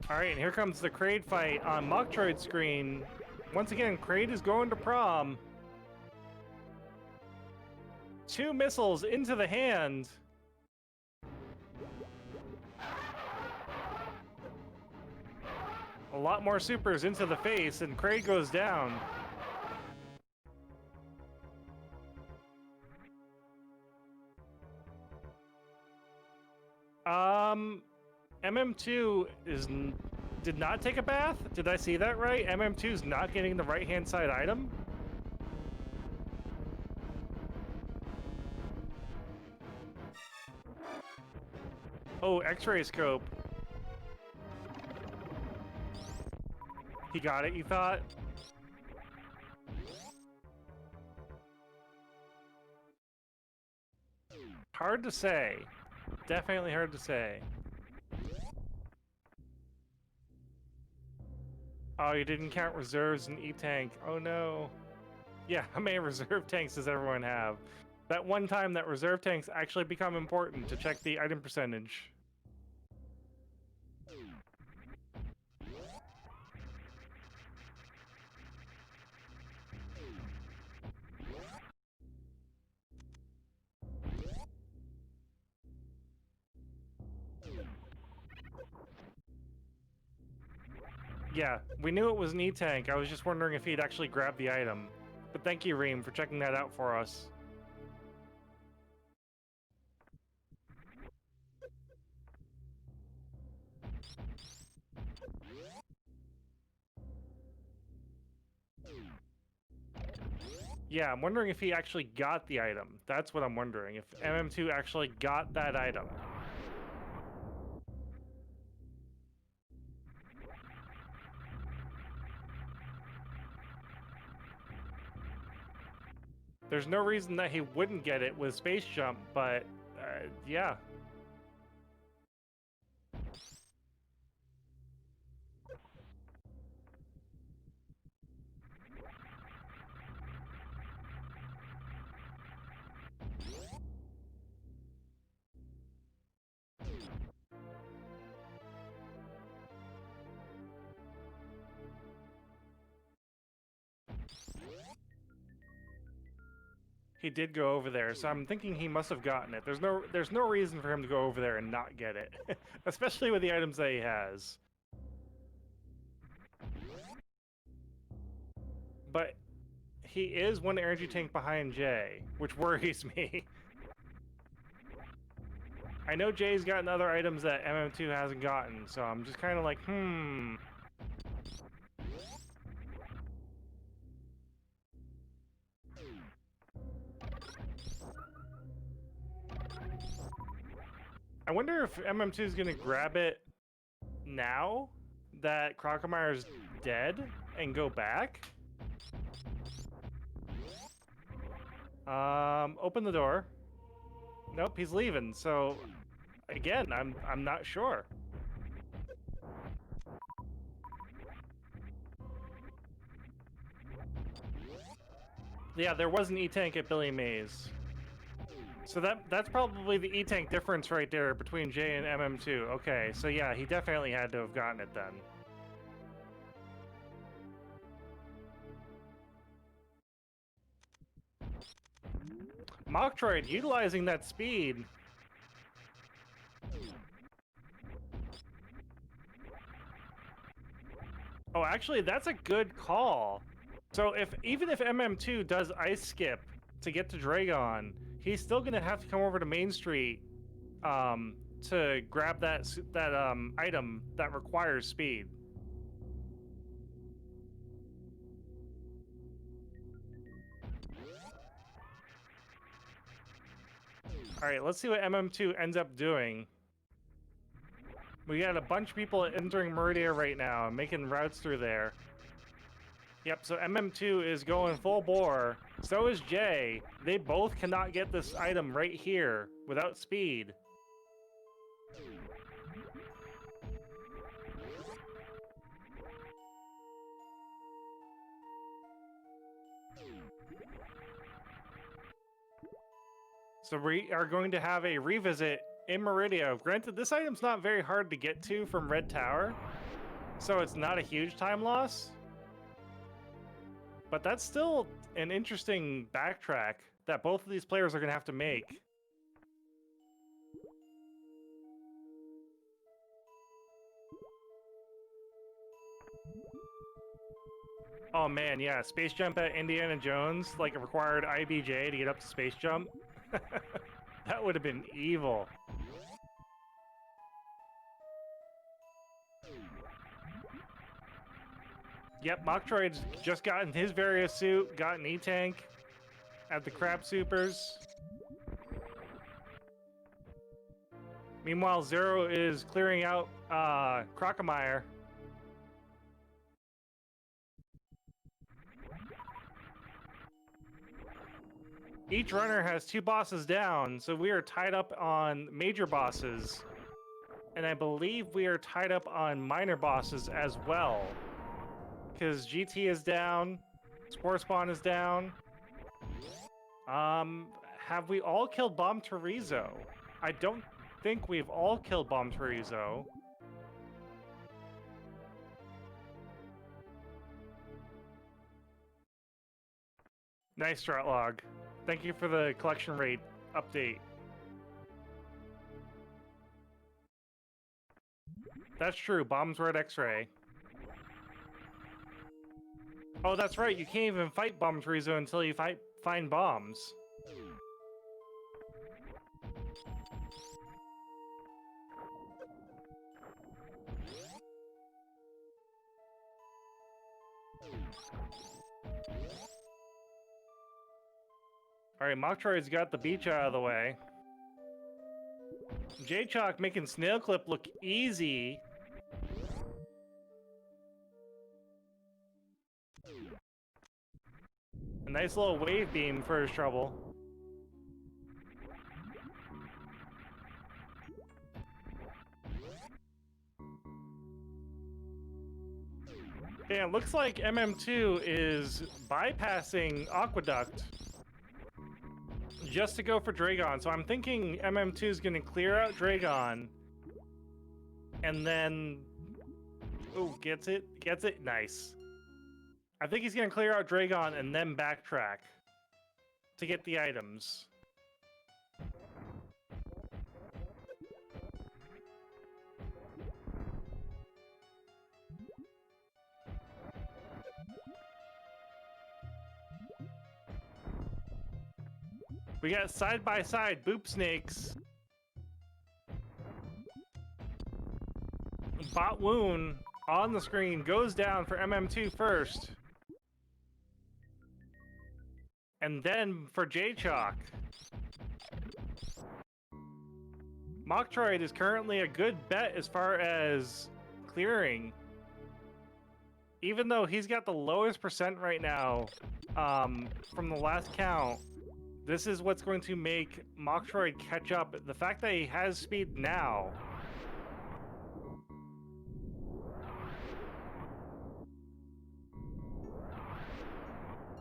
All right, and here comes the Kraid fight on Moktroid screen. Once again, Kraid is going to prom. 2 missiles into the hand. A lot more supers into the face, and Kraid goes down. MM2 did not take a bath? Did I see that right? MM2 is not getting the right-hand side item? Oh, X-ray scope. He got it, you thought? Hard to say. Definitely hard to say. Oh, you didn't count reserves in E-Tank. Oh no. Yeah, how many reserve tanks does everyone have? That one time that reserve tanks actually become important to check the item percentage. Yeah, we knew it was an E-Tank. I was just wondering if he'd actually grab the item. But thank you, Reem, for checking that out for us. Yeah, I'm wondering if he actually got the item. That's what I'm wondering, if MM2 actually got that item. There's no reason that he wouldn't get it with Space Jump, but yeah. He did go over there, so I'm thinking he must have gotten it. There's no reason for him to go over there and not get it, especially with the items that he has. But he is one energy tank behind Jay, which worries me. I know Jay's gotten other items that MM2 hasn't gotten, so I'm just kind of like, I wonder if MM2 is going to grab it now that Crocamire's dead and go back. Open the door. Nope, he's leaving. So again, I'm not sure. Yeah, there was an E-Tank at Billy Mays. So that's probably the E-Tank difference right there between J and MM2. Okay, so yeah, he definitely had to have gotten it then. Moktroid utilizing that speed. Oh, actually, that's a good call. So even if MM2 does Ice Skip to get to Dragon, he's still gonna have to come over to Main Street to grab that item that requires speed. All right, let's see what MM2 ends up doing. We got a bunch of people entering Meridia right now and making routes through there. Yep, so MM2 is going full bore. So is J. They both cannot get this item right here without speed. So we are going to have a revisit in Meridia. Granted, this item's not very hard to get to from Red Tower, so it's not a huge time loss. But that's still an interesting backtrack that both of these players are going to have to make. Oh man, yeah, space jump at Indiana Jones, like it required IBJ to get up to space jump. That would have been evil. Yep, Machtroid's just gotten his various suit, got an E-Tank at the Crab Supers. Meanwhile, Zero is clearing out Crocomire. Each runner has 2 bosses down, so we are tied up on major bosses. And I believe we are tied up on minor bosses as well. Because GT is down, Spore Spawn is down. Have we all killed Bomb Terizo? I don't think we've all killed Bomb Terizo. Nice strat log. Thank you for the collection rate update. That's true, bombs were at X-Ray. Oh, that's right, you can't even fight Bomb Terizo until you find bombs. Alright, Machtroid's got the beach out of the way. J-Chalk making Snail Clip look easy. A nice little wave beam for his trouble. Yeah, it looks like MM2 is bypassing Aqueduct just to go for Dragon. So I'm thinking MM2 is going to clear out Dragon and then... Oh, gets it? Gets it? Nice. I think he's going to clear out Dragon and then backtrack to get the items. We got side-by-side Boop Snakes. Bot Wound on the screen goes down for MM2 first. And then for J-Chalk. Machtroid is currently a good bet as far as clearing. Even though he's got the lowest percent right now from the last count, this is what's going to make Machtroid catch up. The fact that he has speed now.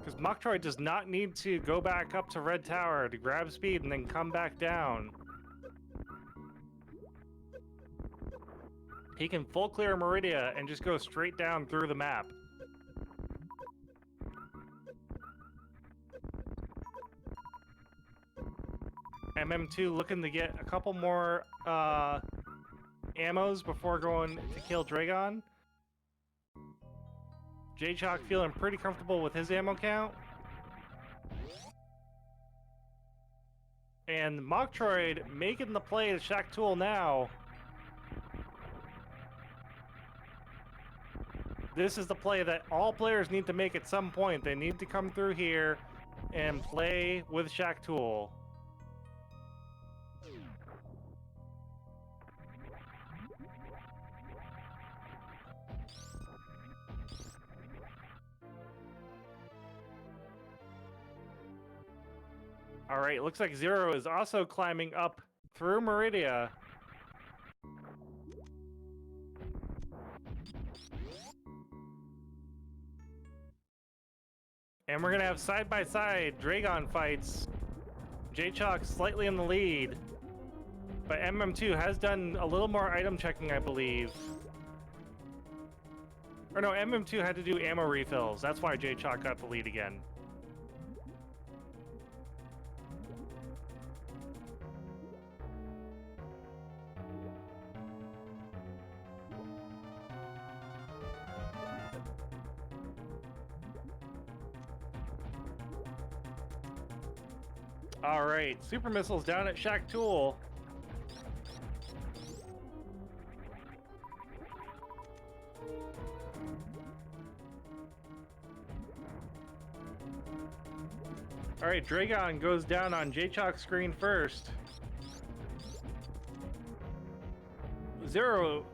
Because Machtroid does not need to go back up to Red Tower to grab speed and then come back down. He can full clear Meridia and just go straight down through the map. MM2 looking to get a couple more ammos before going to kill Dragon. J-Chalk feeling pretty comfortable with his ammo count. And Machtroid making the play to Shack Tool now. This is the play that all players need to make at some point. They need to come through here and play with Shack Tool. All right, looks like Zero is also climbing up through Meridia. And we're gonna have side-by-side Dragon fights. J-Chalk slightly in the lead. But MM2 has done a little more item checking, I believe. Or no, MM2 had to do ammo refills. That's why J-Chalk got the lead again. All right, super missiles down at Shaq Tool. All right, Dragon goes down on J-Chalk's screen first. Zero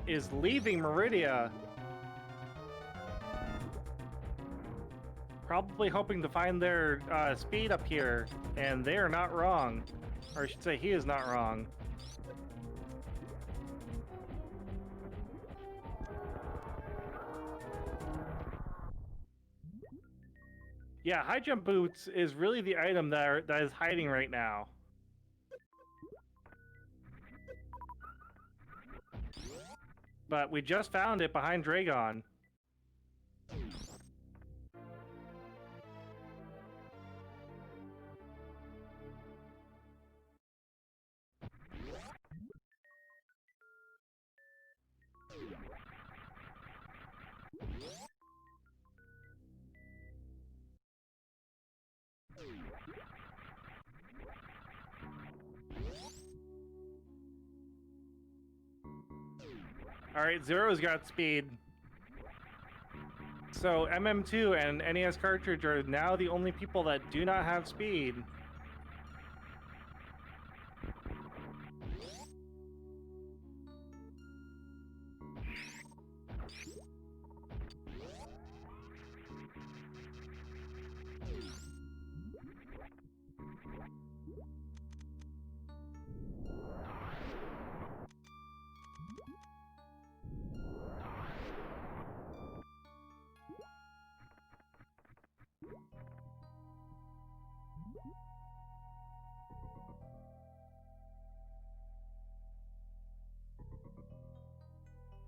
is leaving Meridia. Probably hoping to find their speed up here, and they are not wrong. Or I should say, he is not wrong. Yeah, high jump boots is really the item that is hiding right now. But we just found it behind Dragon. All right, Zero's got speed. So MM2 and NES cartridge are now the only people that do not have speed.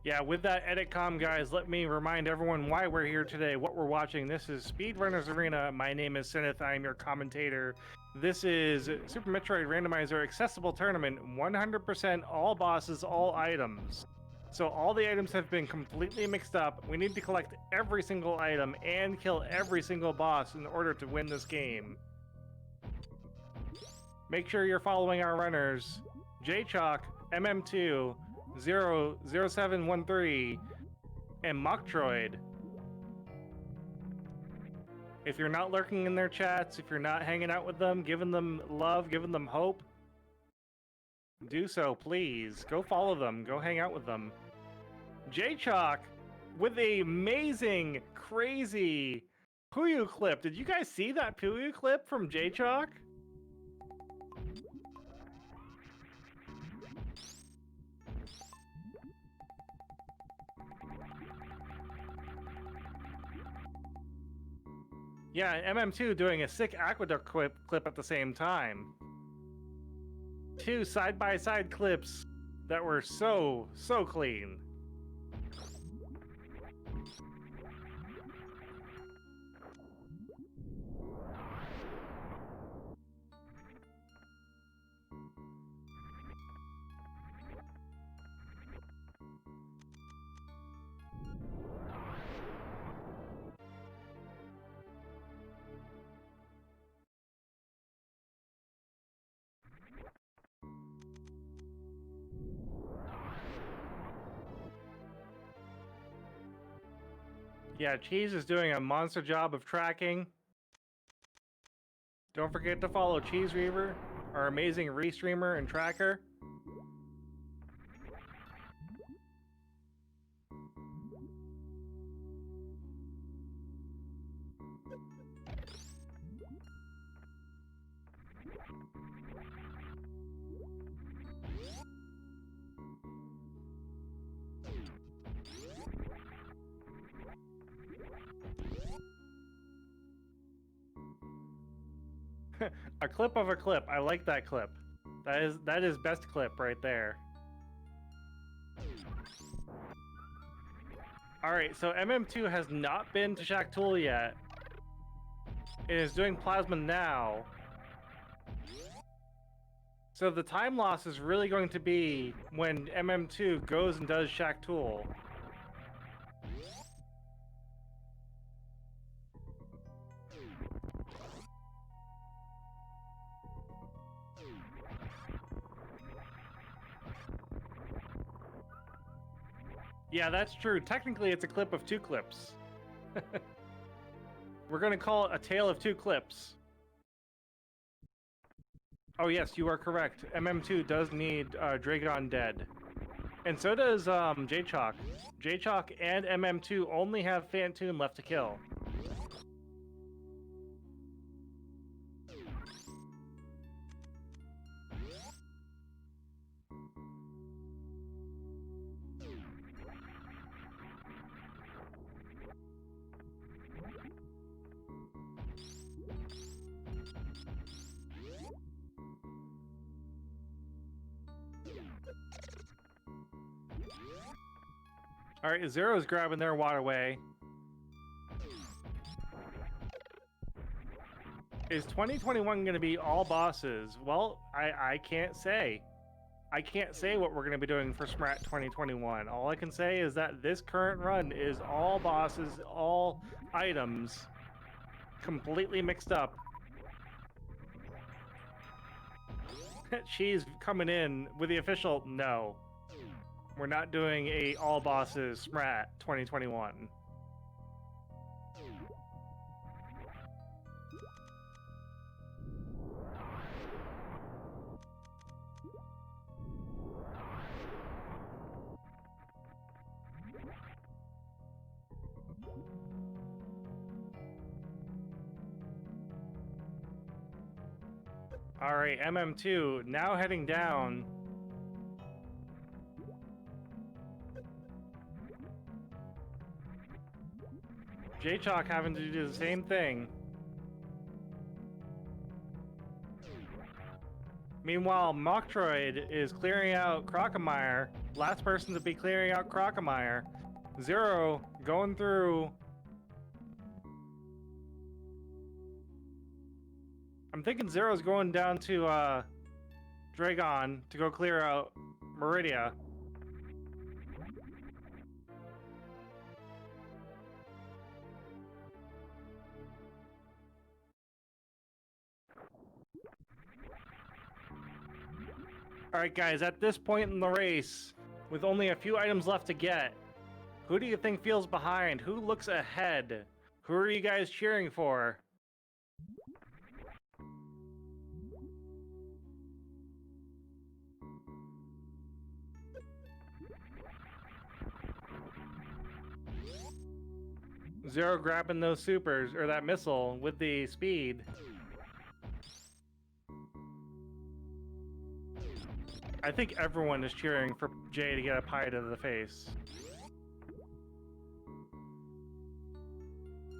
Yeah, with that edit com, guys, let me remind everyone why we're here today, what we're watching. This is Speedrunners Arena. My name is Sinith. I am your commentator. This is Super Metroid Randomizer Accessible Tournament, 100% all bosses, all items. So all the items have been completely mixed up. We need to collect every single item and kill every single boss in order to win this game. Make sure you're following our runners, J-Chalk, MM2, 0713, and Mocktroid. If you're not lurking in their chats, if you're not hanging out with them, giving them love, giving them hope, do so, please. Go follow them. Go hang out with them. J-Chalk with a amazing, crazy Puyo clip. Did you guys see that Puyo clip from J-Chalk? Yeah, and MM2 doing a sick Aqueduct clip at the same time. Two side-by-side clips that were so clean. Yeah, Cheese is doing a monster job of tracking. Don't forget to follow Cheese Reaver, our amazing restreamer and tracker. A clip of a clip. I like that clip. That is best clip right there. Alright, so MM2 has not been to Shaktul yet. It is doing plasma now. So the time loss is really going to be when MM2 goes and does Shaktul. Yeah, that's true. Technically, it's a clip of 2 clips. We're going to call it a tale of 2 clips. Oh yes, you are correct. MM2 does need Dragon dead. And so does J-Chalk. J-Chalk and MM2 only have Phantoon left to kill. Alright, Zero's grabbing their waterway. Is 2021 going to be all bosses? Well, I can't say. I can't say what we're going to be doing for SMRAT 2021. All I can say is that this current run is all bosses, all items, completely mixed up. She's coming in with the official no. We're not doing a all bosses SMRAT 2021. Alright, MM2 now heading down. J-Chalk having to do the same thing. Meanwhile, Moktroid is clearing out Crocomire. Last person to be clearing out Crocomire. Zero going through. I'm thinking Zero's going down to Dragon to go clear out Meridia. Alright guys, at this point in the race, with only a few items left to get, who do you think feels behind? Who looks ahead? Who are you guys cheering for? Zero grabbing those supers, or that missile, with the speed. I think everyone is cheering for Jay to get a pie to the face.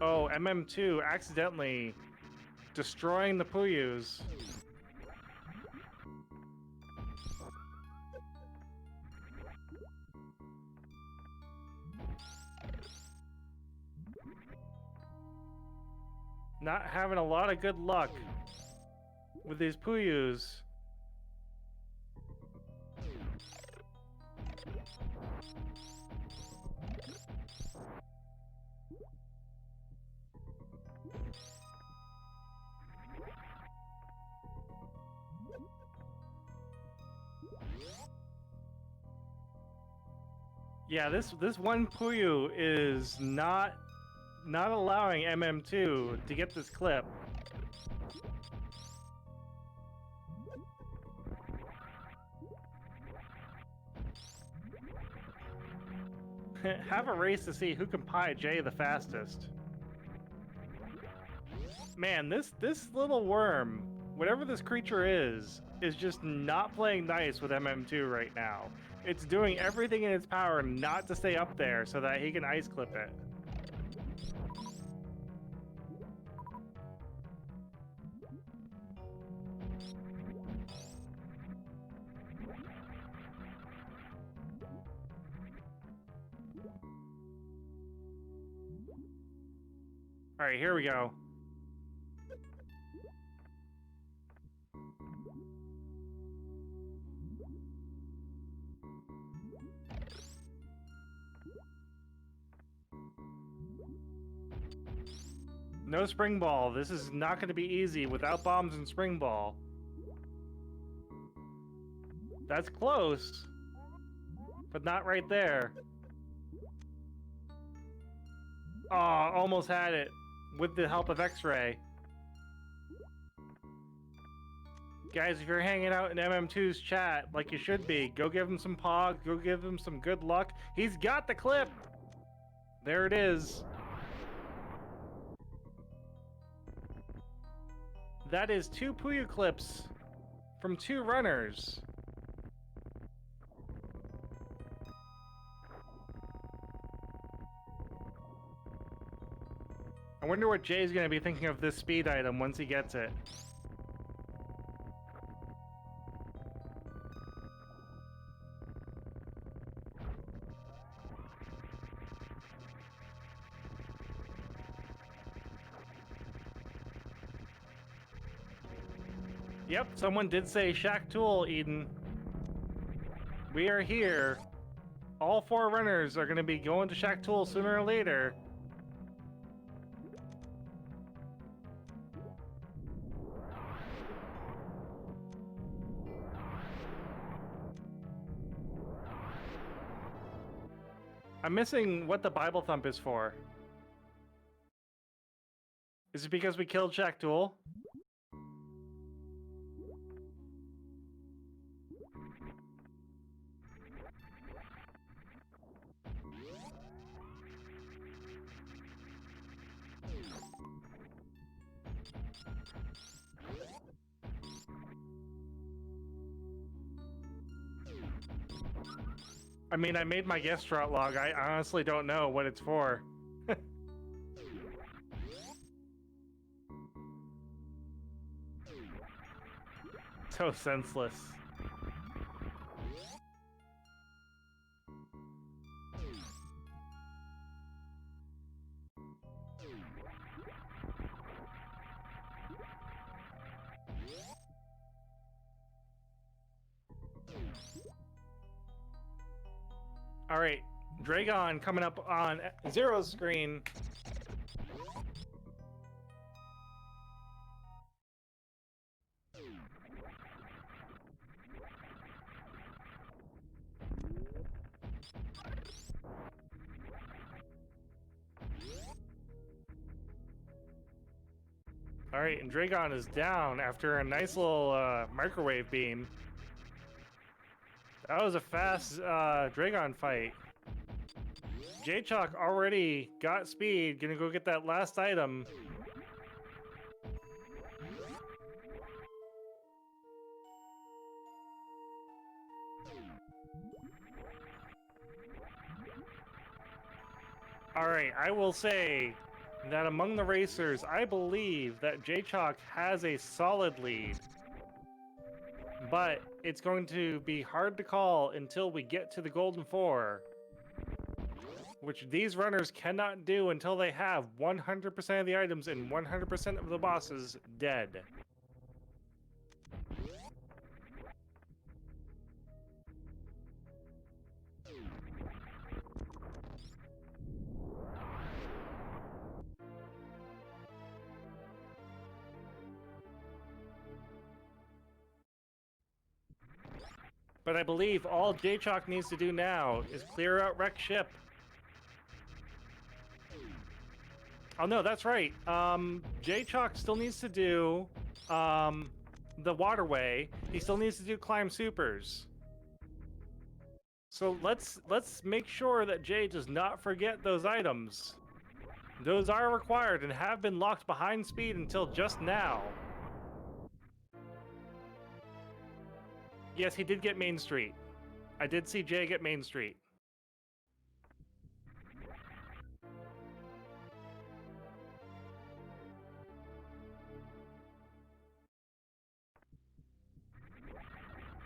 Oh, MM2 accidentally destroying the Puyus. Not having a lot of good luck with these Puyus. Yeah, this one Puyu is not allowing MM2 to get this clip. Have a race to see who can pie Jay the fastest. Man, this little worm, whatever this creature is just not playing nice with MM2 right now. It's doing everything in its power not to stay up there so that he can ice clip it. All right, here we go. No spring ball. This is not going to be easy without bombs and spring ball. That's close, but not right there. Oh, almost had it with the help of X-Ray. Guys, if you're hanging out in MM2's chat like you should be, go give him some pog, go give him some good luck. He's got the clip! There it is. That is 2 Puyo clips from 2 runners. I wonder what Jay's gonna be thinking of this speed item once he gets it. Yep, someone did say Shack Tool, Eden. We are here. All 4 runners are gonna be going to Shack Tool sooner or later. I'm missing what the Bible thump is for. Is it because we killed Shack Tool? I mean, I made my guest route log. I honestly don't know what it's for. So senseless. All right, Dragon coming up on Zero's screen. All right, and Dragon is down after a nice little microwave beam. That was a fast Dragon fight. J-Chalk already got speed, gonna go get that last item. Alright, I will say that among the racers, I believe that J-Chalk has a solid lead. But it's going to be hard to call until we get to the Golden Four, which these runners cannot do until they have 100% of the items and 100% of the bosses dead. But I believe all J-Chalk needs to do now is clear out Wreck Ship. Oh no, that's right. J-Chalk still needs to do the waterway. He still needs to do climb supers. So let's make sure that Jay does not forget those items. Those are required and have been locked behind speed until just now. Yes, he did get Main Street. I did see Jay get Main Street.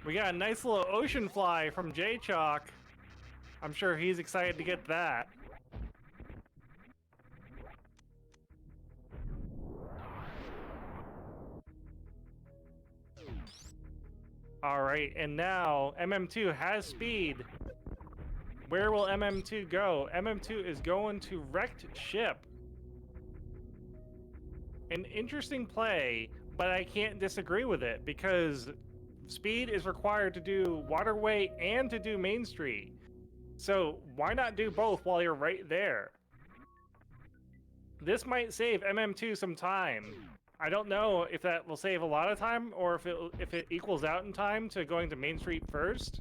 We got a nice little ocean fly from J-Chalk. I'm sure he's excited to get that. All right, and now MM2 has speed. Where will MM2 go? MM2 is going to wrecked ship. An interesting play, but I can't disagree with it because speed is required to do waterway and to do Main Street. So why not do both while you're right there? This might save MM2 some time. I don't know if that will save a lot of time or if it equals out in time to going to Main Street first.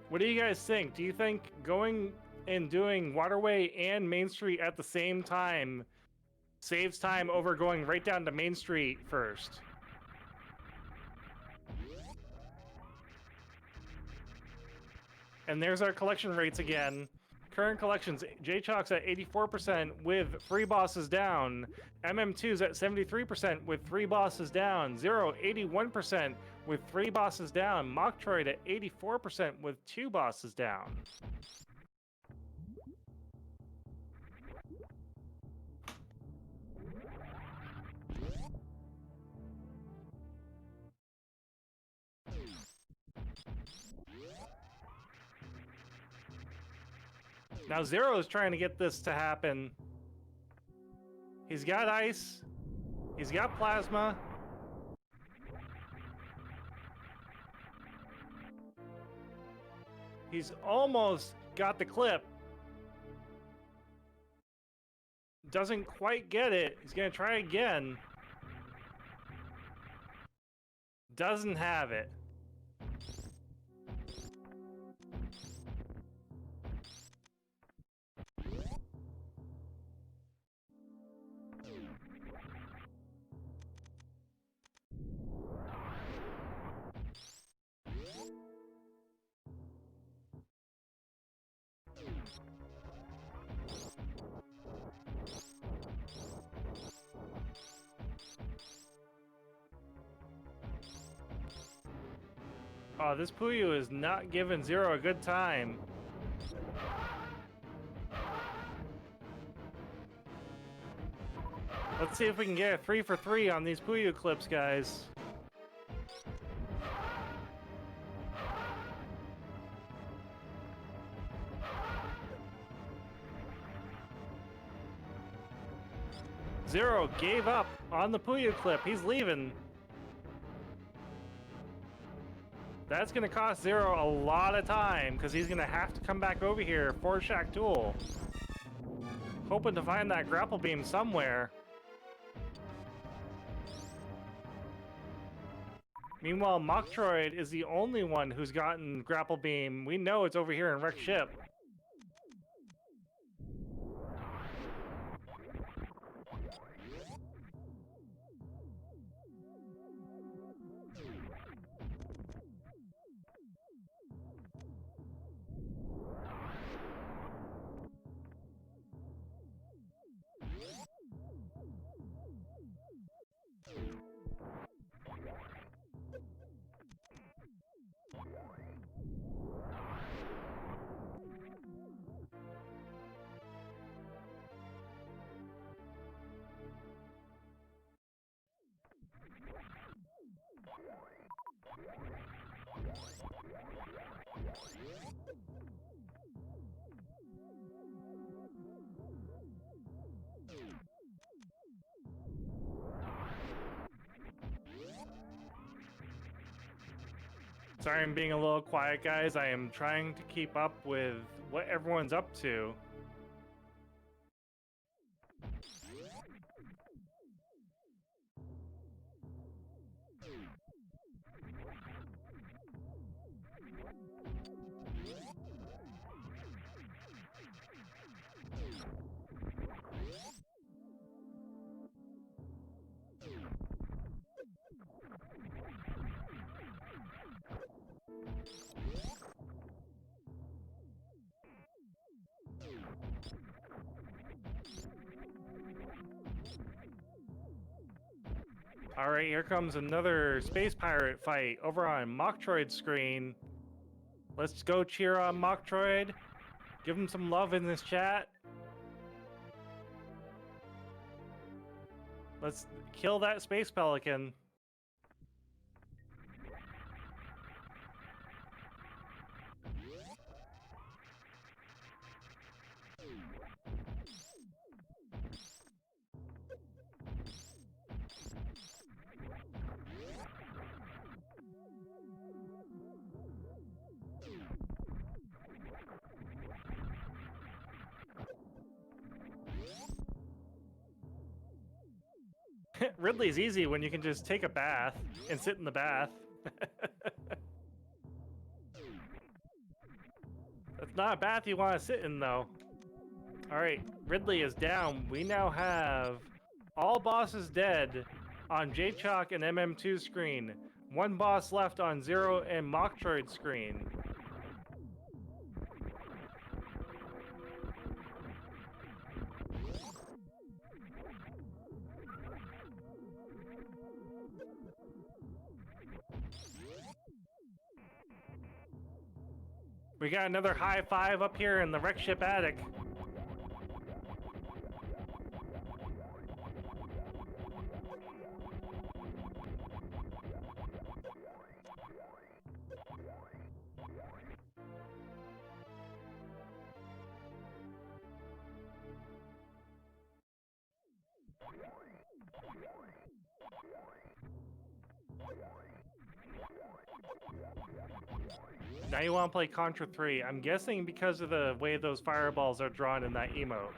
What do you guys think? Do you think going and doing Waterway and Main Street at the same time saves time over going right down to Main Street first? And there's our collection rates again. Current collections, J-Chalk's at 84% with 3 bosses down. MM2's at 73% with 3 bosses down. Zero, 81% with 3 bosses down. Mocktroid at 84% with 2 bosses down. Now Zero is trying to get this to happen. He's got ice. He's got plasma. He's almost got the clip. Doesn't quite get it. He's gonna try again. Doesn't have it. Oh, this Puyo is not giving Zero a good time. Let's see if we can get a 3 for 3 on these Puyo clips, guys. Zero gave up on the Puyo clip. He's leaving. That's going to cost Zero a lot of time because he's going to have to come back over here for Shack Tool. Hoping to find that grapple beam somewhere. Meanwhile, Mocktroid is the only one who's gotten grapple beam. We know it's over here in Wreck Ship. Sorry I'm being a little quiet, guys. I am trying to keep up with what everyone's up to. All right, here comes another space pirate fight over on Mocktroid's screen. Let's go cheer on Mocktroid. Give him some love in this chat. Let's kill that space pelican. Ridley's easy when you can just take a bath and sit in the bath. That's not a bath you want to sit in, though. Alright, Ridley is down. We now have all bosses dead on J-Chalk and MM2 screen. One boss left on Zero and Mocktroid screen. We got another high five up here in the wreck ship attic. Now you want to play Contra 3. I'm guessing because of the way those fireballs are drawn in that emote.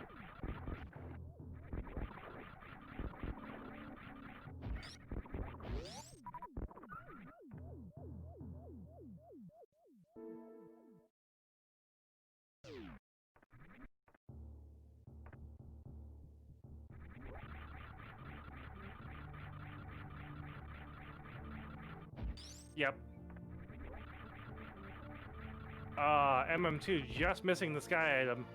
Yep. MM2 just missing the sky item.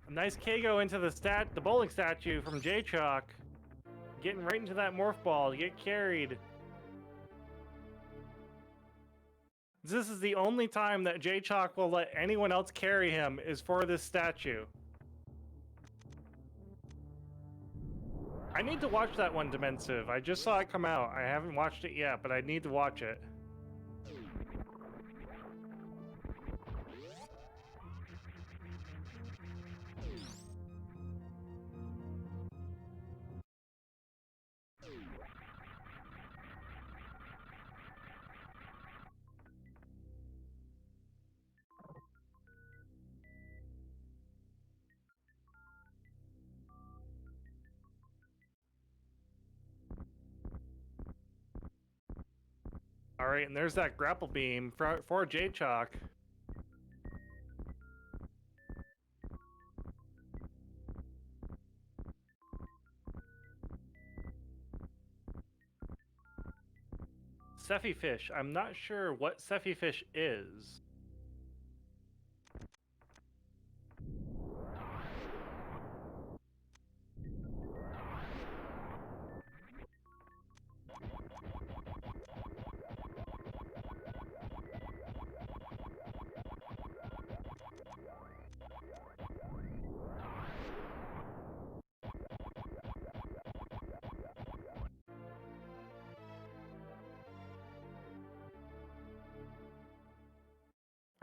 A nice KO into the bowling statue from J-Chalk. Getting right into that morph ball to get carried. This is the only time that J-Chalk will let anyone else carry him is for this statue. I need to watch that one, Dimensive. I just saw it come out. I haven't watched it yet, but I need to watch it. Alright, and there's that grapple beam for J-Chalk. Sephi Fish. I'm not sure what Sephi Fish is.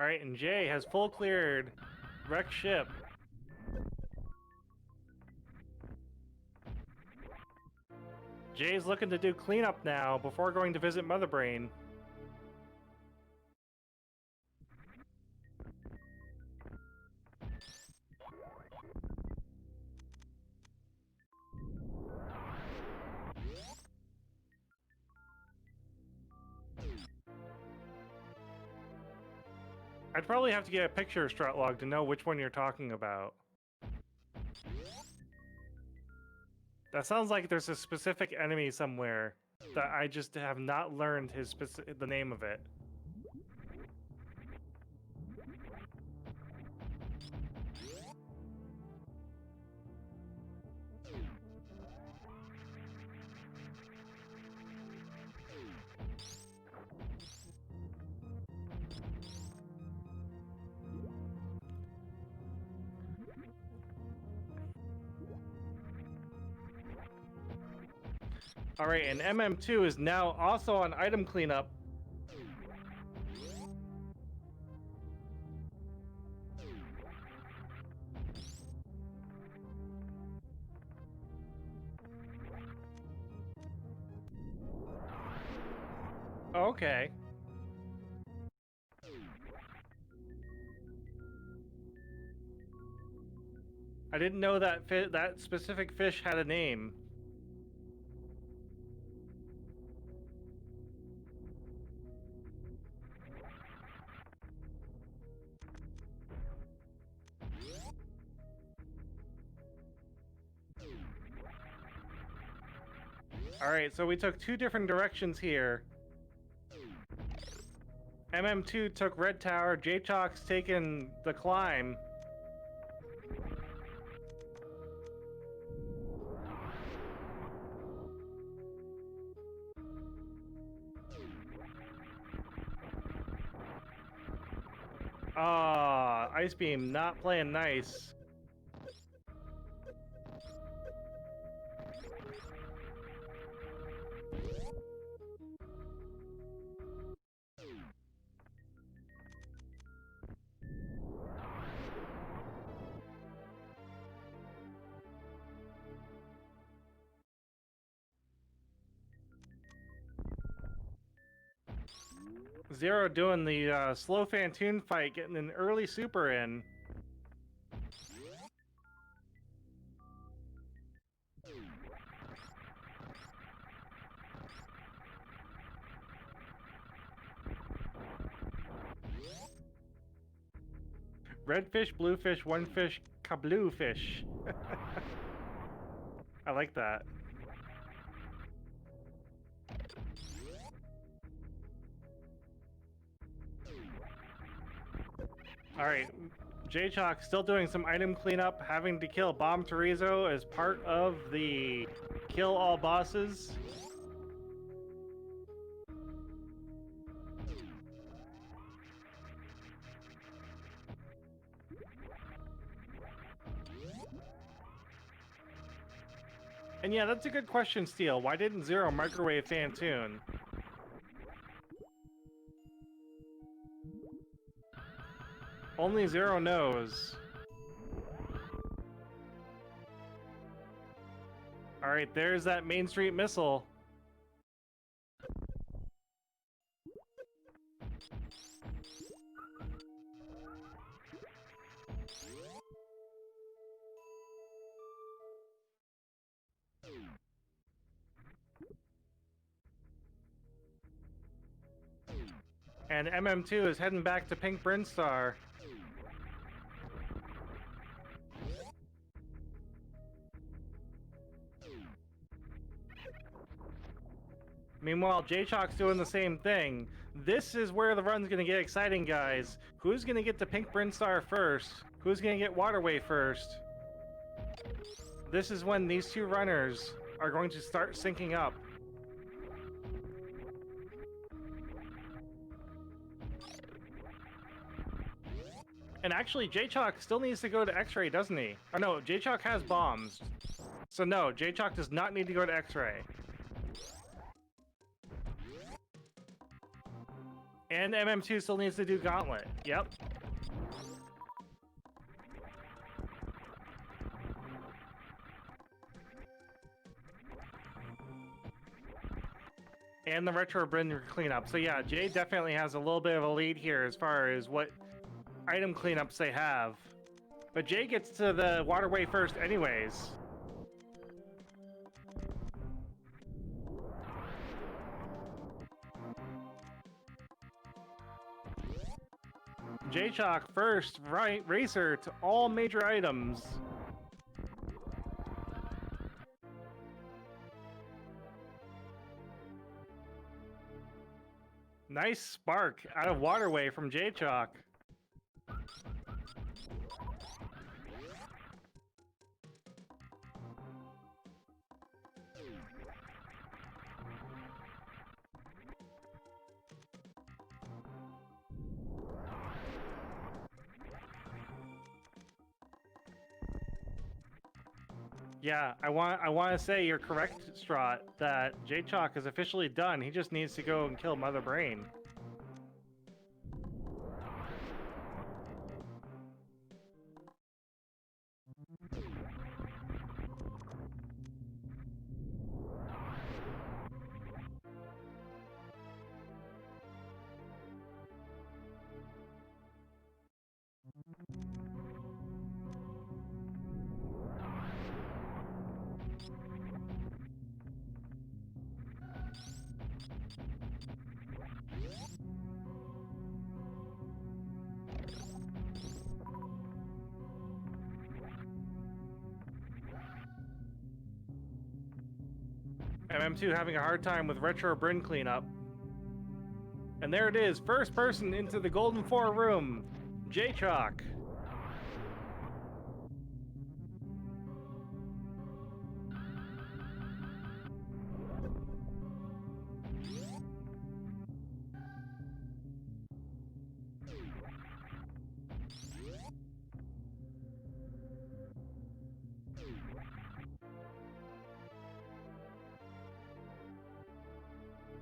Alright, and Jay has full cleared wreck ship. Jay's looking to do cleanup now before going to visit Mother Brain. I'd probably have to get a picture of Strut Log to know which one you're talking about. That sounds like there's a specific enemy somewhere that I just have not learned the name of it. All right, and MM2 is now also on item cleanup. Okay. I didn't know that that specific fish had a name. All right, so we took two different directions here. MM2 took Red Tower, J-Chalk's taken the climb. Ah, Ice Beam not playing nice. Zero doing the slow Fantoon fight, getting an early super in. Red fish, blue fish, one fish, kabloo fish. I like that. All right, J-Chalk still doing some item cleanup, having to kill Bomb Terizo as part of the kill all bosses. And yeah, that's a good question, Steel. Why didn't Zero microwave Fantoon? Only Zero knows. Alright, there's that Main Street missile. And MM2 is heading back to Pink Brinstar. Meanwhile, J-Chalk's doing the same thing. This is where the run's gonna get exciting, guys. Who's gonna get to Pink Brinstar first? Who's gonna get Waterway first? This is when these two runners are going to start syncing up. And actually, J-Chalk still needs to go to X-Ray, doesn't he? Oh no, J-Chalk has bombs. So no, J-Chalk does not need to go to X-Ray. And MM2 still needs to do Gauntlet. Yep. And the Retro Brinder cleanup. So yeah, Jay definitely has a little bit of a lead here as far as what item cleanups they have. But Jay gets to the Waterway first anyways. J-Chalk first, right, racer to all major items. Nice spark out of Waterway from J-Chalk. Yeah, I want to say you're correct, Strat, that J-Chalk is officially done. He just needs to go and kill Mother Brain. MM2 having a hard time with Retro Bryn cleanup. And there it is, first person into the Golden 4 room, J-Chalk.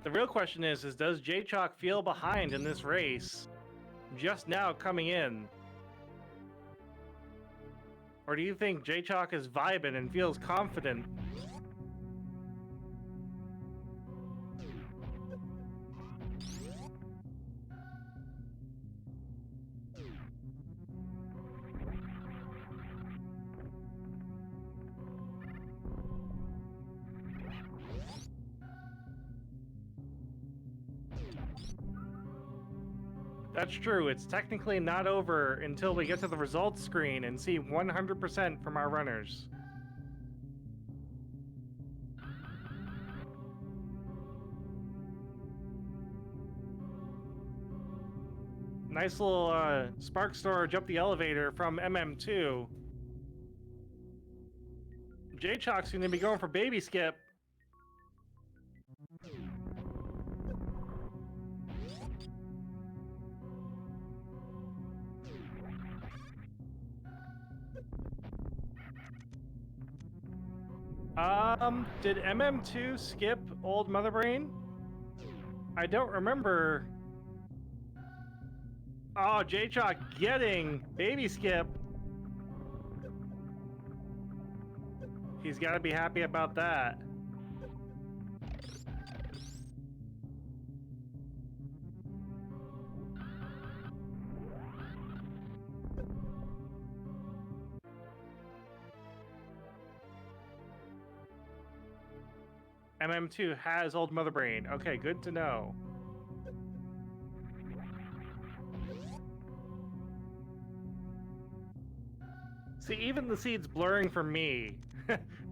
The real question is does J-Chalk feel behind in this race? Just now coming in? Or do you think J-Chalk is vibing and feels confident? That's true, it's technically not over until we get to the results screen and see 100% from our runners. Nice little spark storage up the elevator from MM2. J-Chalk's gonna be going for baby skip. Did MM2 skip old Mother Brain? I don't remember. Oh, J-Chalk getting baby skip. He's got to be happy about that. MM2 has old Mother Brain. Okay, good to know. See, even the seed's blurring for me.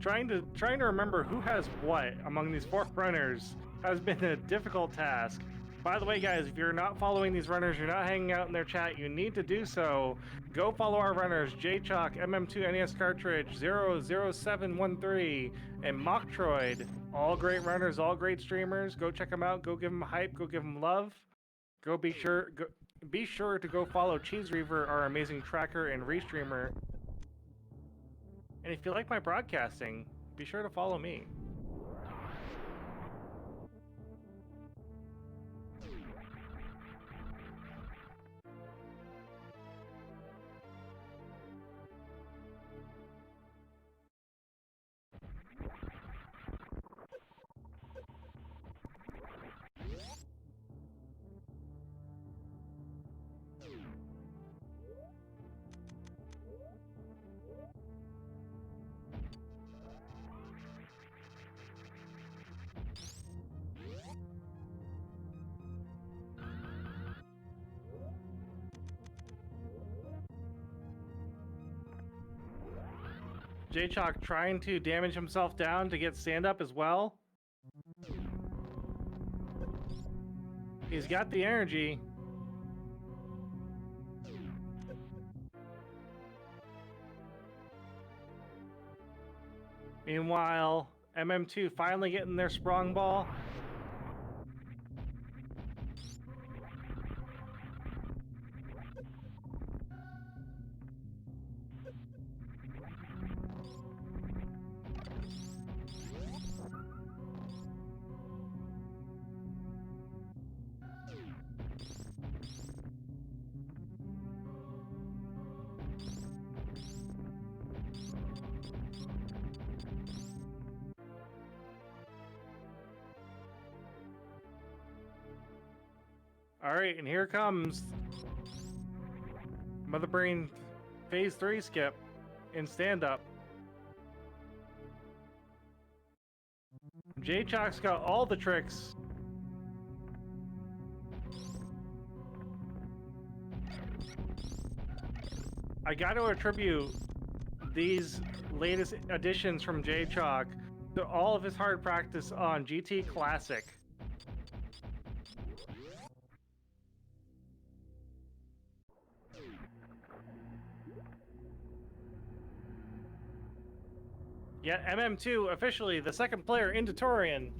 trying to remember who has what among these 4 runners has been a difficult task. By the way, guys, if you're not following these runners, you're not hanging out in their chat, you need to do so. Go follow our runners, J-Chalk, MM2 NES Cartridge, 00713, and Mocktroid. All great runners, all great streamers. Go check them out. Go give them hype. Go give them love. Be sure to go follow Cheese Reaver, our amazing tracker and restreamer. And if you like my broadcasting, be sure to follow me. J-Chalk trying to damage himself down to get stand up as well. He's got the energy. Meanwhile, MM2 finally getting their sprung ball. All right, and here comes Mother Brain Phase 3 skip in stand-up. J-Chalk's got all the tricks. I got to attribute these latest additions from J-Chalk to all of his hard practice on GT Classic. Yet MM2 officially the second player into Torian.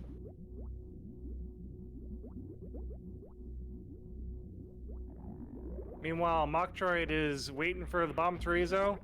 Meanwhile, Mocktroid is waiting for the bomb Chorizo.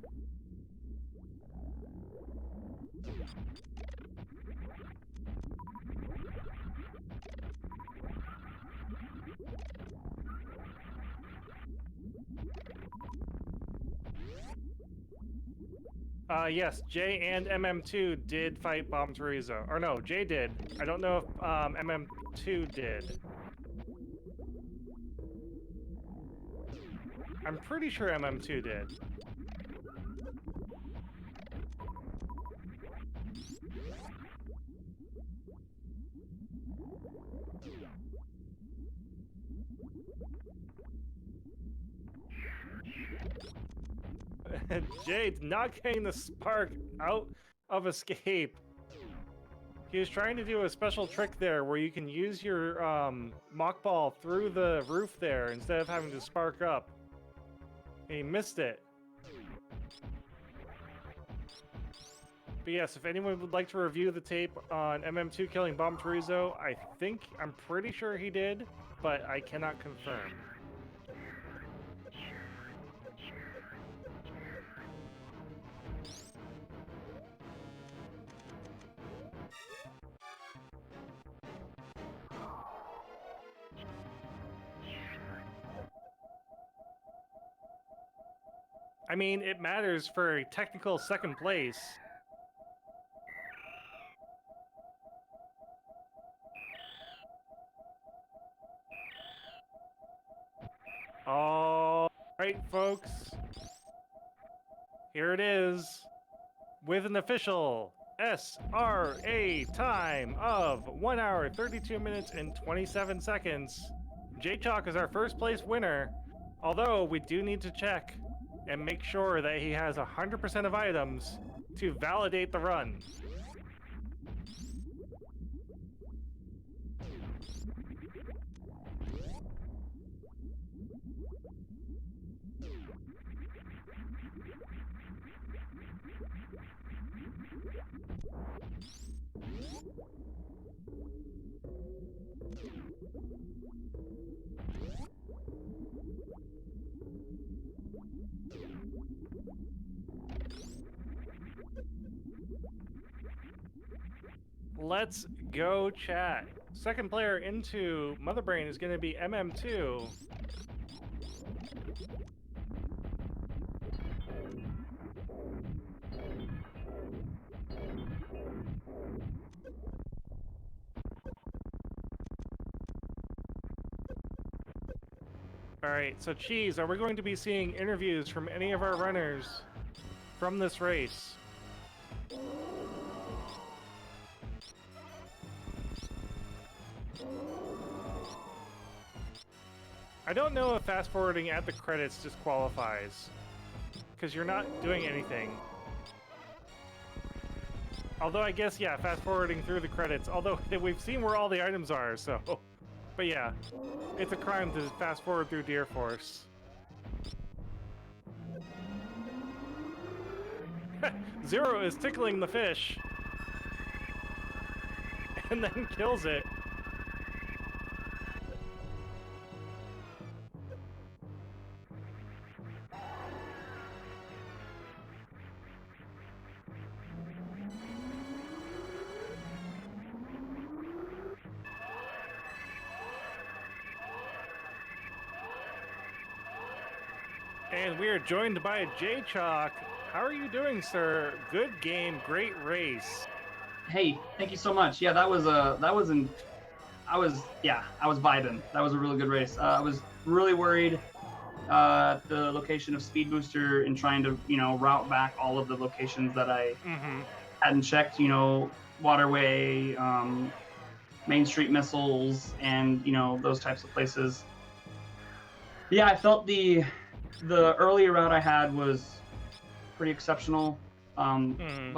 Yes, Jay and MM2 did fight Bomb Chorizo. Or no, Jay did. I don't know if MM2 did. I'm pretty sure MM2 did. Jade not getting the spark out of escape. He was trying to do a special trick there where you can use your mock ball through the roof there instead of having to spark up. And he missed it. But yes, if anyone would like to review the tape on MM2 killing Bomb Chorizo, I'm pretty sure he did, but I cannot confirm. I mean, it matters for a technical second place. All right, folks. Here it is with an official SRA time of 1 hour, 32 minutes, and 27 seconds. J-Chalk is our first place winner, although we do need to check and make sure that he has 100% of items to validate the run. Let's go, chat. Second player into Mother Brain is going to be MM2. All right, so Cheese, are we going to be seeing interviews from any of our runners from this race? I don't know if fast forwarding at the credits disqualifies, because you're not doing anything. Although I guess, yeah, fast forwarding through the credits, although we've seen where all the items are, so. But yeah, it's a crime to fast forward through Deer Force. Zero is tickling the fish. And then kills it. And we are joined by J-Chalk. How are you doing, sir? Good game, great race. Hey, thank you so much. Yeah, that was I was vibing. That was a really good race. I was really worried at the location of Speed Booster and trying to, route back all of the locations that I hadn't checked, Waterway, Main Street Missiles, and, those types of places. Yeah, I felt the early route I had was pretty exceptional. But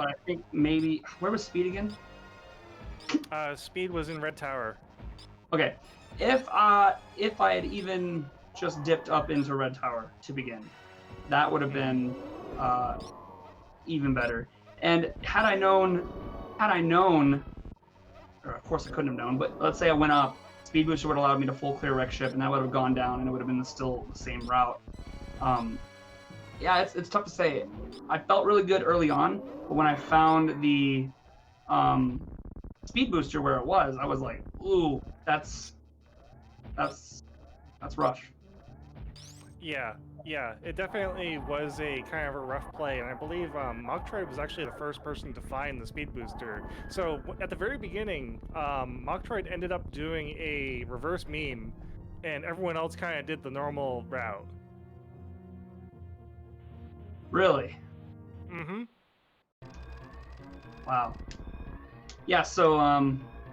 I think maybe, where was Speed again? Speed was in Red Tower. Okay, if I had even just dipped up into Red Tower to begin, that would have been even better. And had I known, or of course I couldn't have known, but let's say I went up, Speed Booster would have allowed me to full clear wreck ship, and that would have gone down, and it would have been still the same route. Yeah, it's tough to say. I felt really good early on, but when I found the Speed Booster where it was, I was like, ooh, that's rough. Yeah, it definitely was a kind of a rough play, and I believe Moktroid was actually the first person to find the Speed Booster. So at the very beginning, Moktroid ended up doing a reverse meme, and everyone else kind of did the normal route. Really? Mm-hmm. Wow. Yeah, so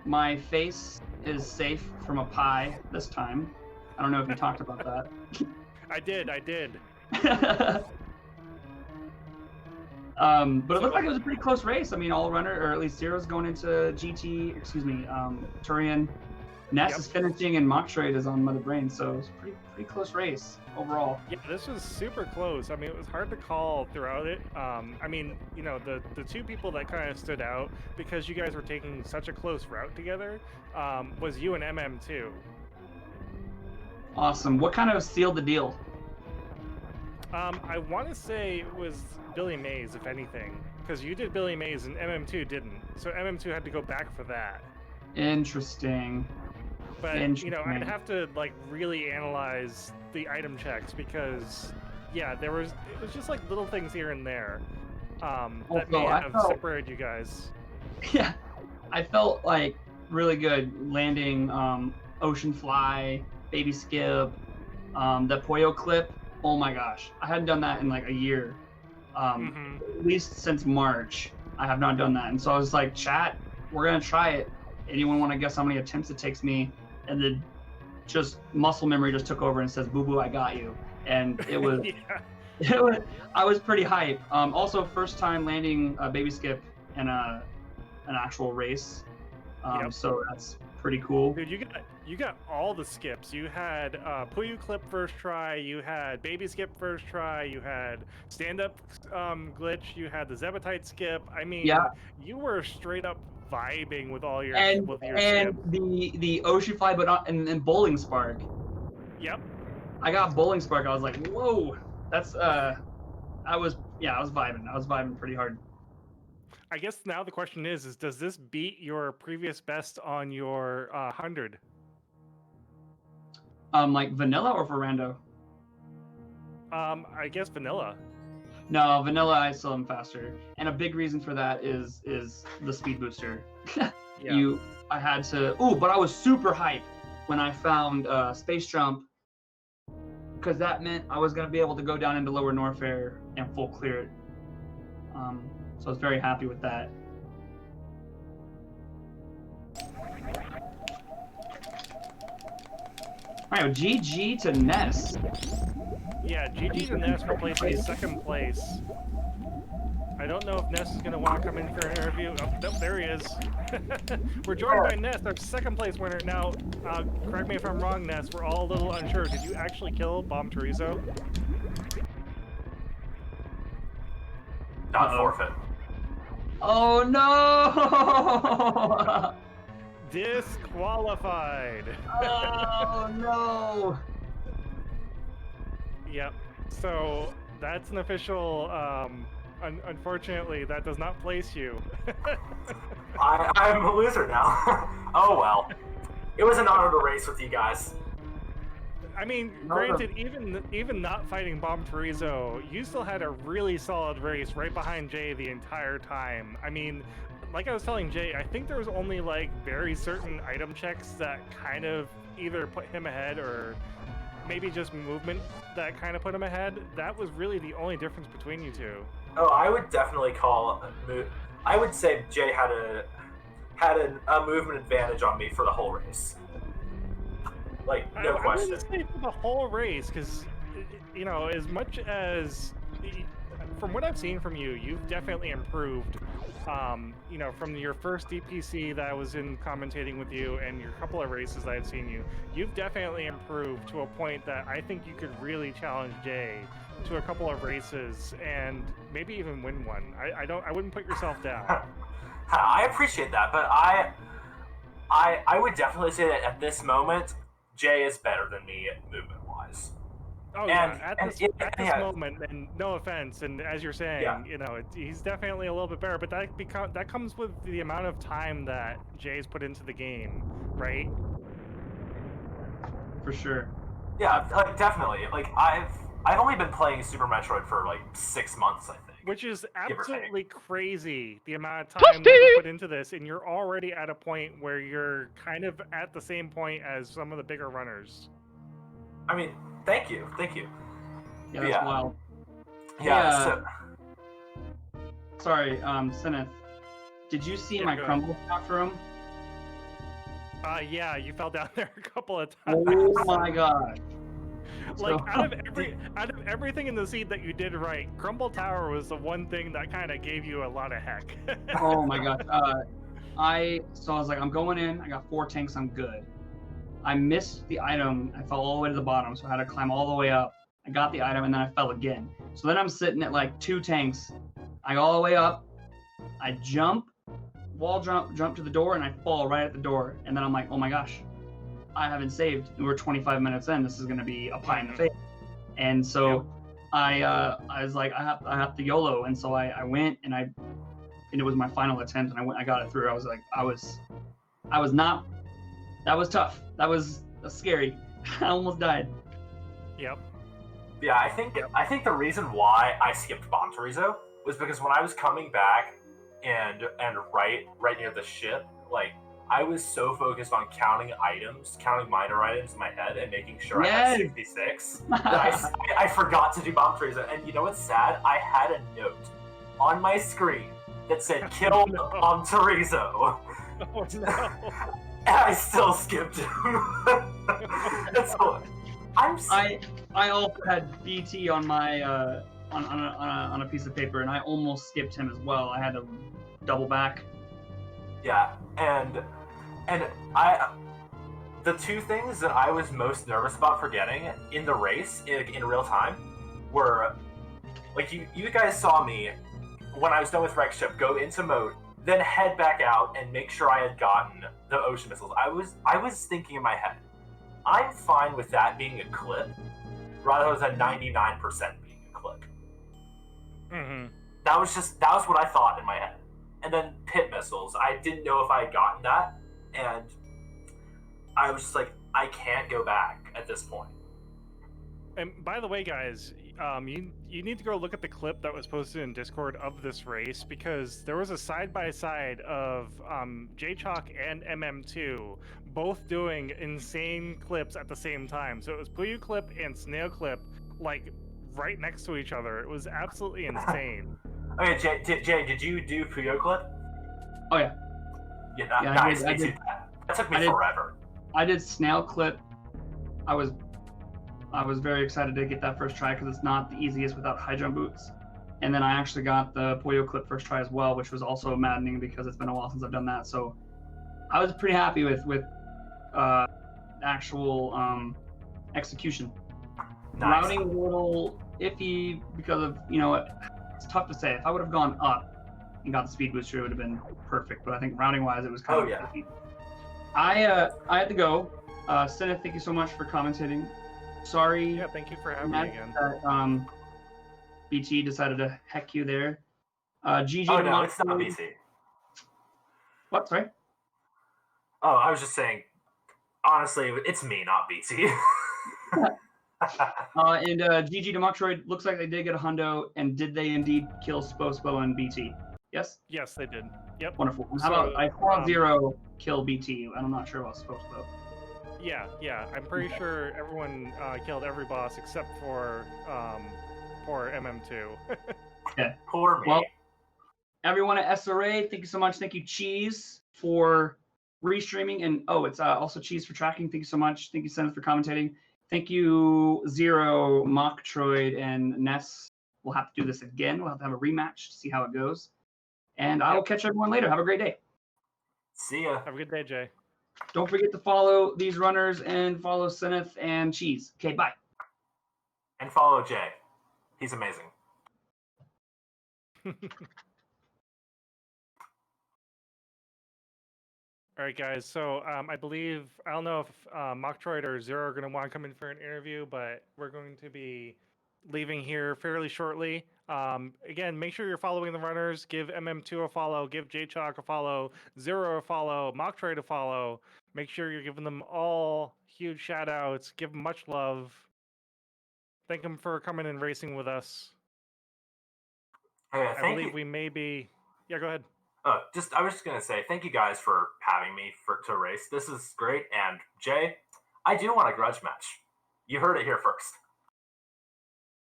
my face is safe from a pie this time. I don't know if you talked about that. I did. But it looked like it was a pretty close race. I mean, all runner, or at least Zero's going into Turian. Ness is finishing, and Moktroid is on Mother Brain, so it's a pretty close race overall. Yeah, this was super close. I mean, it was hard to call throughout it. I mean, the two people that kind of stood out because you guys were taking such a close route together was you and MM2. Awesome. What kind of sealed the deal? I want to say it was Billy Mays, if anything, because you did Billy Mays and MM2 didn't. So MM2 had to go back for that. Interesting. But, I'd have to, really analyze the item checks because, yeah, it was just, little things here and there that may have separated you guys. Yeah, I felt, really good landing Ocean Fly, Baby Skip, the Poyo clip. Oh my gosh, I hadn't done that in, a year. At least since March, I have not done that. And so I was like, chat, we're going to try it. Anyone want to guess how many attempts it takes me? And then just muscle memory just took over and says, "Boo boo, I got you." And it was, I was pretty hype. Also, first time landing a Baby Skip in an actual race. So that's pretty cool. Dude, you got all the skips. You had Puyu Clip first try, you had Baby Skip first try, you had Stand Up glitch, you had the Zebetite skip. I mean, you were straight up vibing with all your and skip. the Ocean Fly, but not and Bowling Spark. Yep. I got Bowling Spark. I was like, whoa, that's I was vibing. I was vibing pretty hard. I guess now the question is does this beat your previous best on your 100? Like vanilla or for rando? I guess vanilla. No, vanilla I still am faster. And a big reason for that is the Speed Booster. I had to but I was super hyped when I found Space Jump, because that meant I was gonna be able to go down into Lower Norfair and full clear it. So I was very happy with that. Alright, well, GG to Ness. Yeah, GG to Ness for placing second place. I don't know if Ness is going to want to come in for an interview. Oh, nope, there he is. We're joined by Ness, our second place winner. Now, correct me if I'm wrong, Ness, we're all a little unsure. Did you actually kill Bomb Chorizo? Not forfeit. Oh no! Disqualified. Oh no! Yep. So that's an official. Unfortunately, that does not place you. I'm a loser now. Oh well. It was an honor to race with you guys. I mean, granted, even not fighting Bomb Chorizo, you still had a really solid race right behind Jay the entire time. I mean, like I was telling Jay, I think there was only like very certain item checks that kind of either put him ahead or maybe just movement that kind of put him ahead. That was really the only difference between you two. Oh, I would definitely I would say Jay had a movement advantage on me for the whole race. Like, no I question. wouldn't say for the whole race, because, you know, as much as, from what I've seen from you, you've definitely improved. You know, from your first DPC that I was in commentating with you and your couple of races that I've seen you, you've definitely improved to a point that I think you could really challenge Jay to a couple of races and maybe even win one. I wouldn't put yourself down. I appreciate that, but I would definitely say that at this moment, Jay is better than me movement-wise. Oh And- yeah, and at this yeah. moment, and no offense, and as you're saying, Yeah. you know, he's definitely a little bit better, but that comes with the amount of time that Jay's put into the game, right? For sure. Yeah, like, definitely. Like, I've only been playing Super Metroid for like 6 months, I think. Which is Give or take. absolutely crazy, the amount of time that you put into this, and you're already at a point where you're kind of at the same point as some of the bigger runners. I mean, thank you. Yeah, that's Yeah. wild. Yeah. So, Sorry, Sineth. Did you see Yeah, my go ahead. crumble after him? Yeah, you fell down there a couple of times. Oh my gosh. Like So- out of everything in the seed that you did right, Crumble Tower was the one thing that kind of gave you a lot of heck. Oh my gosh. I was like, I'm going in. I got 4 tanks. I'm good. I missed the item. I fell all the way to the bottom, so I had to climb all the way up. I got the item, and then I fell again. So then I'm sitting at like 2 tanks. I go all the way up. I jump, wall jump to the door, and I fall right at the door. And then I'm like, oh my gosh, I haven't saved. And we're 25 minutes in. This is gonna be a pie in the face. And so I was like, I have to YOLO. And so I went and it was my final attempt, and I got it through. I was like, that was tough. That was scary. I almost died. Yep. yeah, I think the reason why I skipped Bomb Chorizo was because when I was coming back and right near the ship, like, I was so focused on counting minor items in my head and making sure I had 66 that I forgot to do Bomb Chorizo. And you know what's sad? I had a note on my screen that said "Kill no. Bomb Chorizo," Oh no. and I still skipped him. And so I also had BT on my on a piece of paper, and I almost skipped him as well. I had to double back. Yeah, and the two things that I was most nervous about forgetting in the race in real time were, like, you guys saw me when I was done with Rex Ship go into mode, then head back out and make sure I had gotten the ocean missiles. I was thinking in my head, I'm fine with that being a clip rather than 99% being a clip. Mm-hmm. That was what I thought in my head. And then pit missiles, I didn't know if I had gotten that, and I was just like, I can't go back at this point. And by the way, guys, you need to go look at the clip that was posted in Discord of this race, because there was a side-by-side of J-Chalk and MM2 both doing insane clips at the same time. So it was Puyo Clip and Snail Clip, like, right next to each other. It was absolutely insane. Okay, Jay, did you do Puyo Clip? Oh yeah. Yeah, Yeah, nice. I did. That took me I did. forever. I did Snail Clip. I was very excited to get that first try because it's not the easiest without high jump boots. And then I actually got the Puyo Clip first try as well, which was also maddening because it's been a while since I've done that. So I was pretty happy with actual execution. Nice. Routing was a little iffy because of, it's tough to say. If I would have gone up and got the speed booster, it would have been perfect. But I think routing wise, it was kind of iffy. I had to go. Senna, thank you so much for commentating. Sorry, Yeah, thank you for having Matt, me again. that BT decided to heck you there. GG. Oh no, it's not BT. What? Sorry. Oh, I was just saying, honestly, it's me, not BT. And GG to Moxroid, looks like they did get a hundo, and did they indeed kill Spo and BT? Yes. Yes, they did. Yep. Wonderful. And how So, about I saw Zero kill BT, and I'm not sure about Spokes though. Yeah. I'm pretty sure everyone killed every boss except for MM2. Okay. Poor me. Well, everyone at SRA, thank you so much. Thank you, Cheese, for restreaming, and it's also Cheese for tracking. Thank you so much. Thank you, Senate, for commentating. Thank you, Zero, Mocktroid, and Ness. We'll have to do this again. We'll have to have a rematch to see how it goes. And I will catch everyone later. Have a great day. See ya. Have a good day, Jay. Don't forget to follow these runners and follow Seneth and Cheese. Okay, bye. And follow Jay. He's amazing. All right, guys. So I believe, I don't know if Mocktroid or Zero are going to want to come in for an interview, but we're going to be leaving here fairly shortly. Again, make sure you're following the runners. Give MM2 a follow. Give JChalk a follow. Zero a follow. Mocktroid a follow. Make sure you're giving them all huge shout outs. Give them much love. Thank them for coming and racing with us. I believe we may be... Yeah, go ahead. I was just gonna say thank you guys for having me to race. This is great, and Jay, I do want a grudge match. You heard it here first.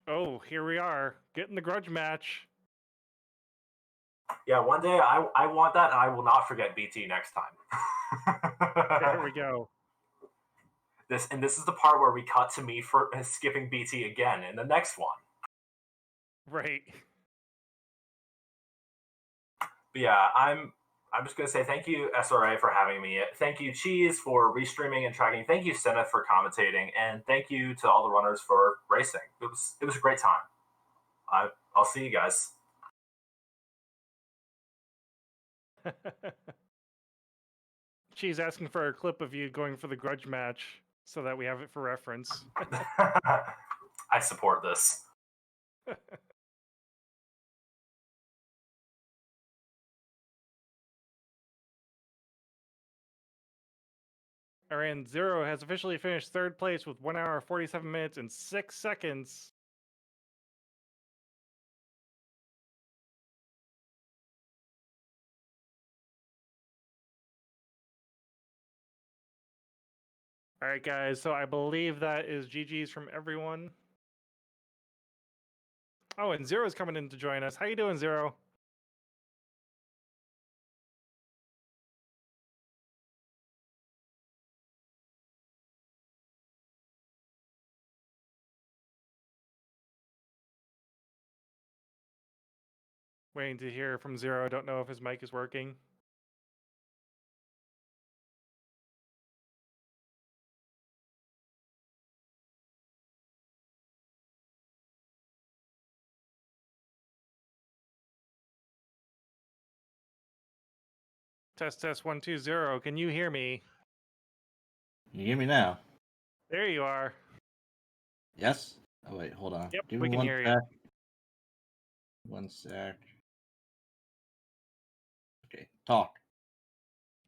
Oh, here we are, getting the grudge match. Yeah, one day I want that, and I will not forget BT next time. There we go. This is the part where we cut to me for skipping BT again in the next one. Right. But yeah, I'm just gonna say thank you SRA for having me. Thank you Cheese for restreaming and tracking. Thank you Senna for commentating, and thank you to all the runners for racing. It was a great time. I'll see you guys. She's asking for a clip of you going for the grudge match so that we have it for reference. I support this. And Zero has officially finished third place with 1 hour, 47 minutes, and 6 seconds. All right, guys. So I believe that is GG's from everyone. Oh, and Zero's coming in to join us. How you doing, Zero? Waiting to hear from Zero. Don't know if his mic is working. Test, test, 1, 2, 0. Can you hear me? Can you hear me now? There you are. Yes? Oh, wait, hold on. Yep, Give we me can one hear sec. you. 1 sec. Okay, talk.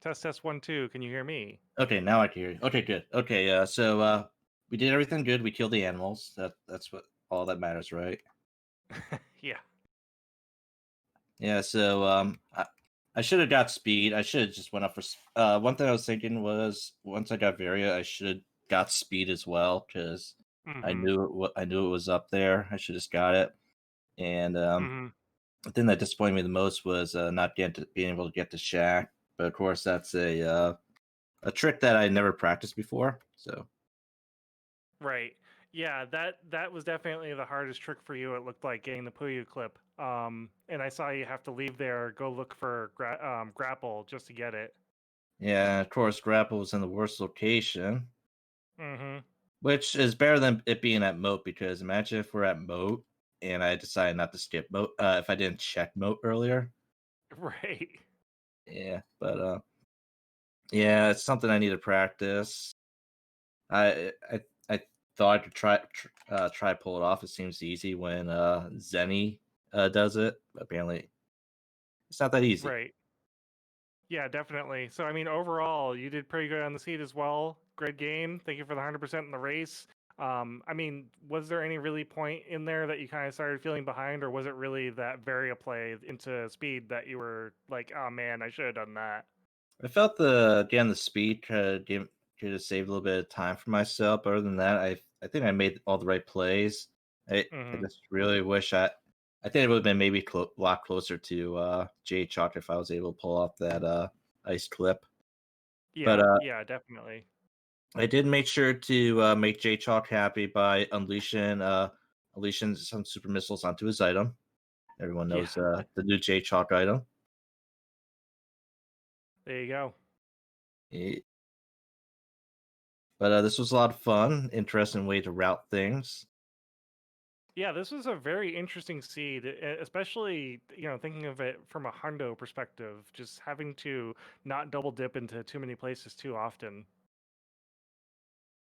Test, test, 1, 2. Can you hear me? Okay, now I can hear you. Okay, good. Okay, so we did everything good. We killed the animals. That's what all that matters, right? Yeah. Yeah, so I should have got speed. I should have just went up for one thing I was thinking was once I got Varia, I should have got speed as well because I knew it was up there. I should have just got it. And the thing that disappointed me the most was not being able to get to Shack. But of course, that's a trick that I never practiced before. So Right. Yeah, that was definitely the hardest trick for you. It looked like getting the Puyo clip. And I saw you have to leave there, go look for grapple just to get it. yeah, of course, grapple was in the worst location. Mm-hmm. Which is better than it being at moat, because imagine if we're at moat and I decided not to skip moat if I didn't check moat earlier. Right. Yeah, but yeah, it's something I need to practice. I thought I could try pull it off. It seems easy when Zenny does it. Apparently, it's not that easy. Right. Yeah, definitely. So, I mean, overall, you did pretty good on the seat as well. Great game. Thank you for the 100% in the race. I mean, was there any really point in there that you kind of started feeling behind, or was it really that Varia play into speed that you were like, oh man, I should have done that? I felt the speed could have saved a little bit of time for myself. But other than that, I think I made all the right plays. I Hmm. just really wish I think it would have been maybe a lot closer to J Chalk if I was able to pull off that ice clip. But Yeah, yeah, definitely. I did make sure to make J Chalk happy by unleashing some super missiles onto his item. Everyone Yeah, knows the new J Chalk item. there you go. Eh, But this was a lot of fun, interesting way to route things. Yeah, this was a very interesting seed, especially thinking of it from a hundo perspective, just having to not double dip into too many places too often.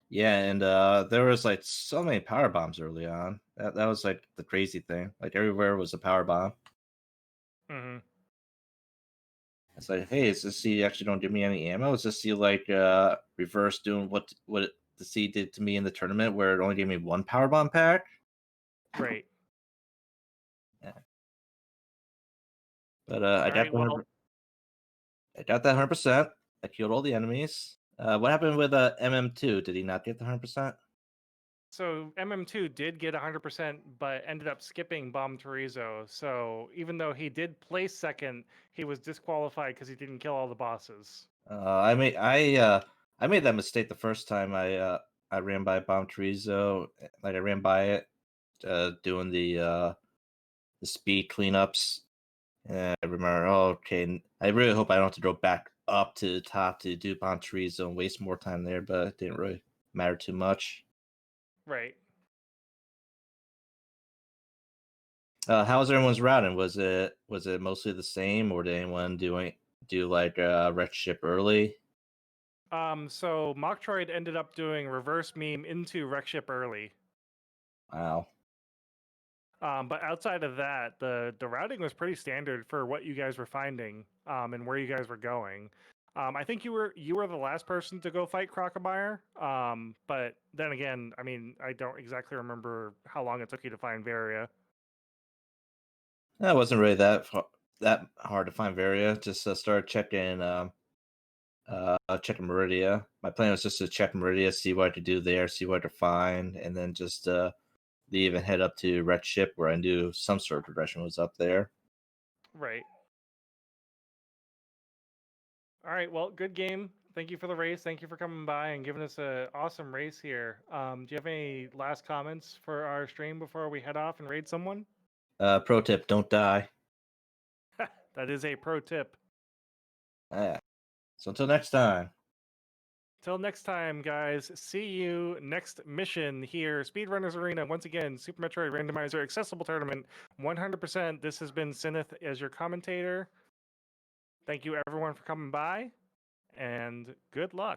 Yeah, and there was like so many power bombs early on. That was like the crazy thing. Like everywhere was a power bomb. Hmm. It's like, hey, is this seed actually don't give me any ammo? Is this seed like reverse doing what the seed did to me in the tournament where it only gave me one power bomb pack? Right. Yeah. But All right. Well, I got that 100%. I killed all the enemies. What happened with MM2? Did he not get the 100%? so MM2 did get 100%, but ended up skipping Bomb Torizo. So even though he did place second, he was disqualified because he didn't kill all the bosses. I made that mistake the first time I ran by Bomb Torizo. Like I ran by it doing the speed cleanups. And I remember, oh, okay. I really hope I don't have to go back up to the top to do Bomb Torizo and waste more time there, but it didn't really matter too much. Right. How was everyone's routing? Was it mostly the same, or did anyone do like wreck ship early? So Mocktroid ended up doing reverse meme into wreck ship early. Wow. But outside of that, the routing was pretty standard for what you guys were finding, and where you guys were going. I think you were the last person to go fight Crocomire. But then again, I mean, I don't exactly remember how long it took you to find Varia. That wasn't really that hard to find Varia. Just started checking Meridia. My plan was just to check Meridia, see what I could do there, see what I could find, and then just leave and head up to Wreck Ship where I knew some sort of progression was up there. Right. All right. Well, good game. Thank you for the race. Thank you for coming by and giving us an awesome race here. Do you have any last comments for our stream before we head off and raid someone? Pro tip: don't die. That is a pro tip. Yeah. So until next time. Till next time, guys. See you next mission here. Speedrunners Arena. Once again, Super Metroid Randomizer accessible tournament. 100%. This has been Sinith as your commentator. Thank you, everyone, for coming by, and good luck.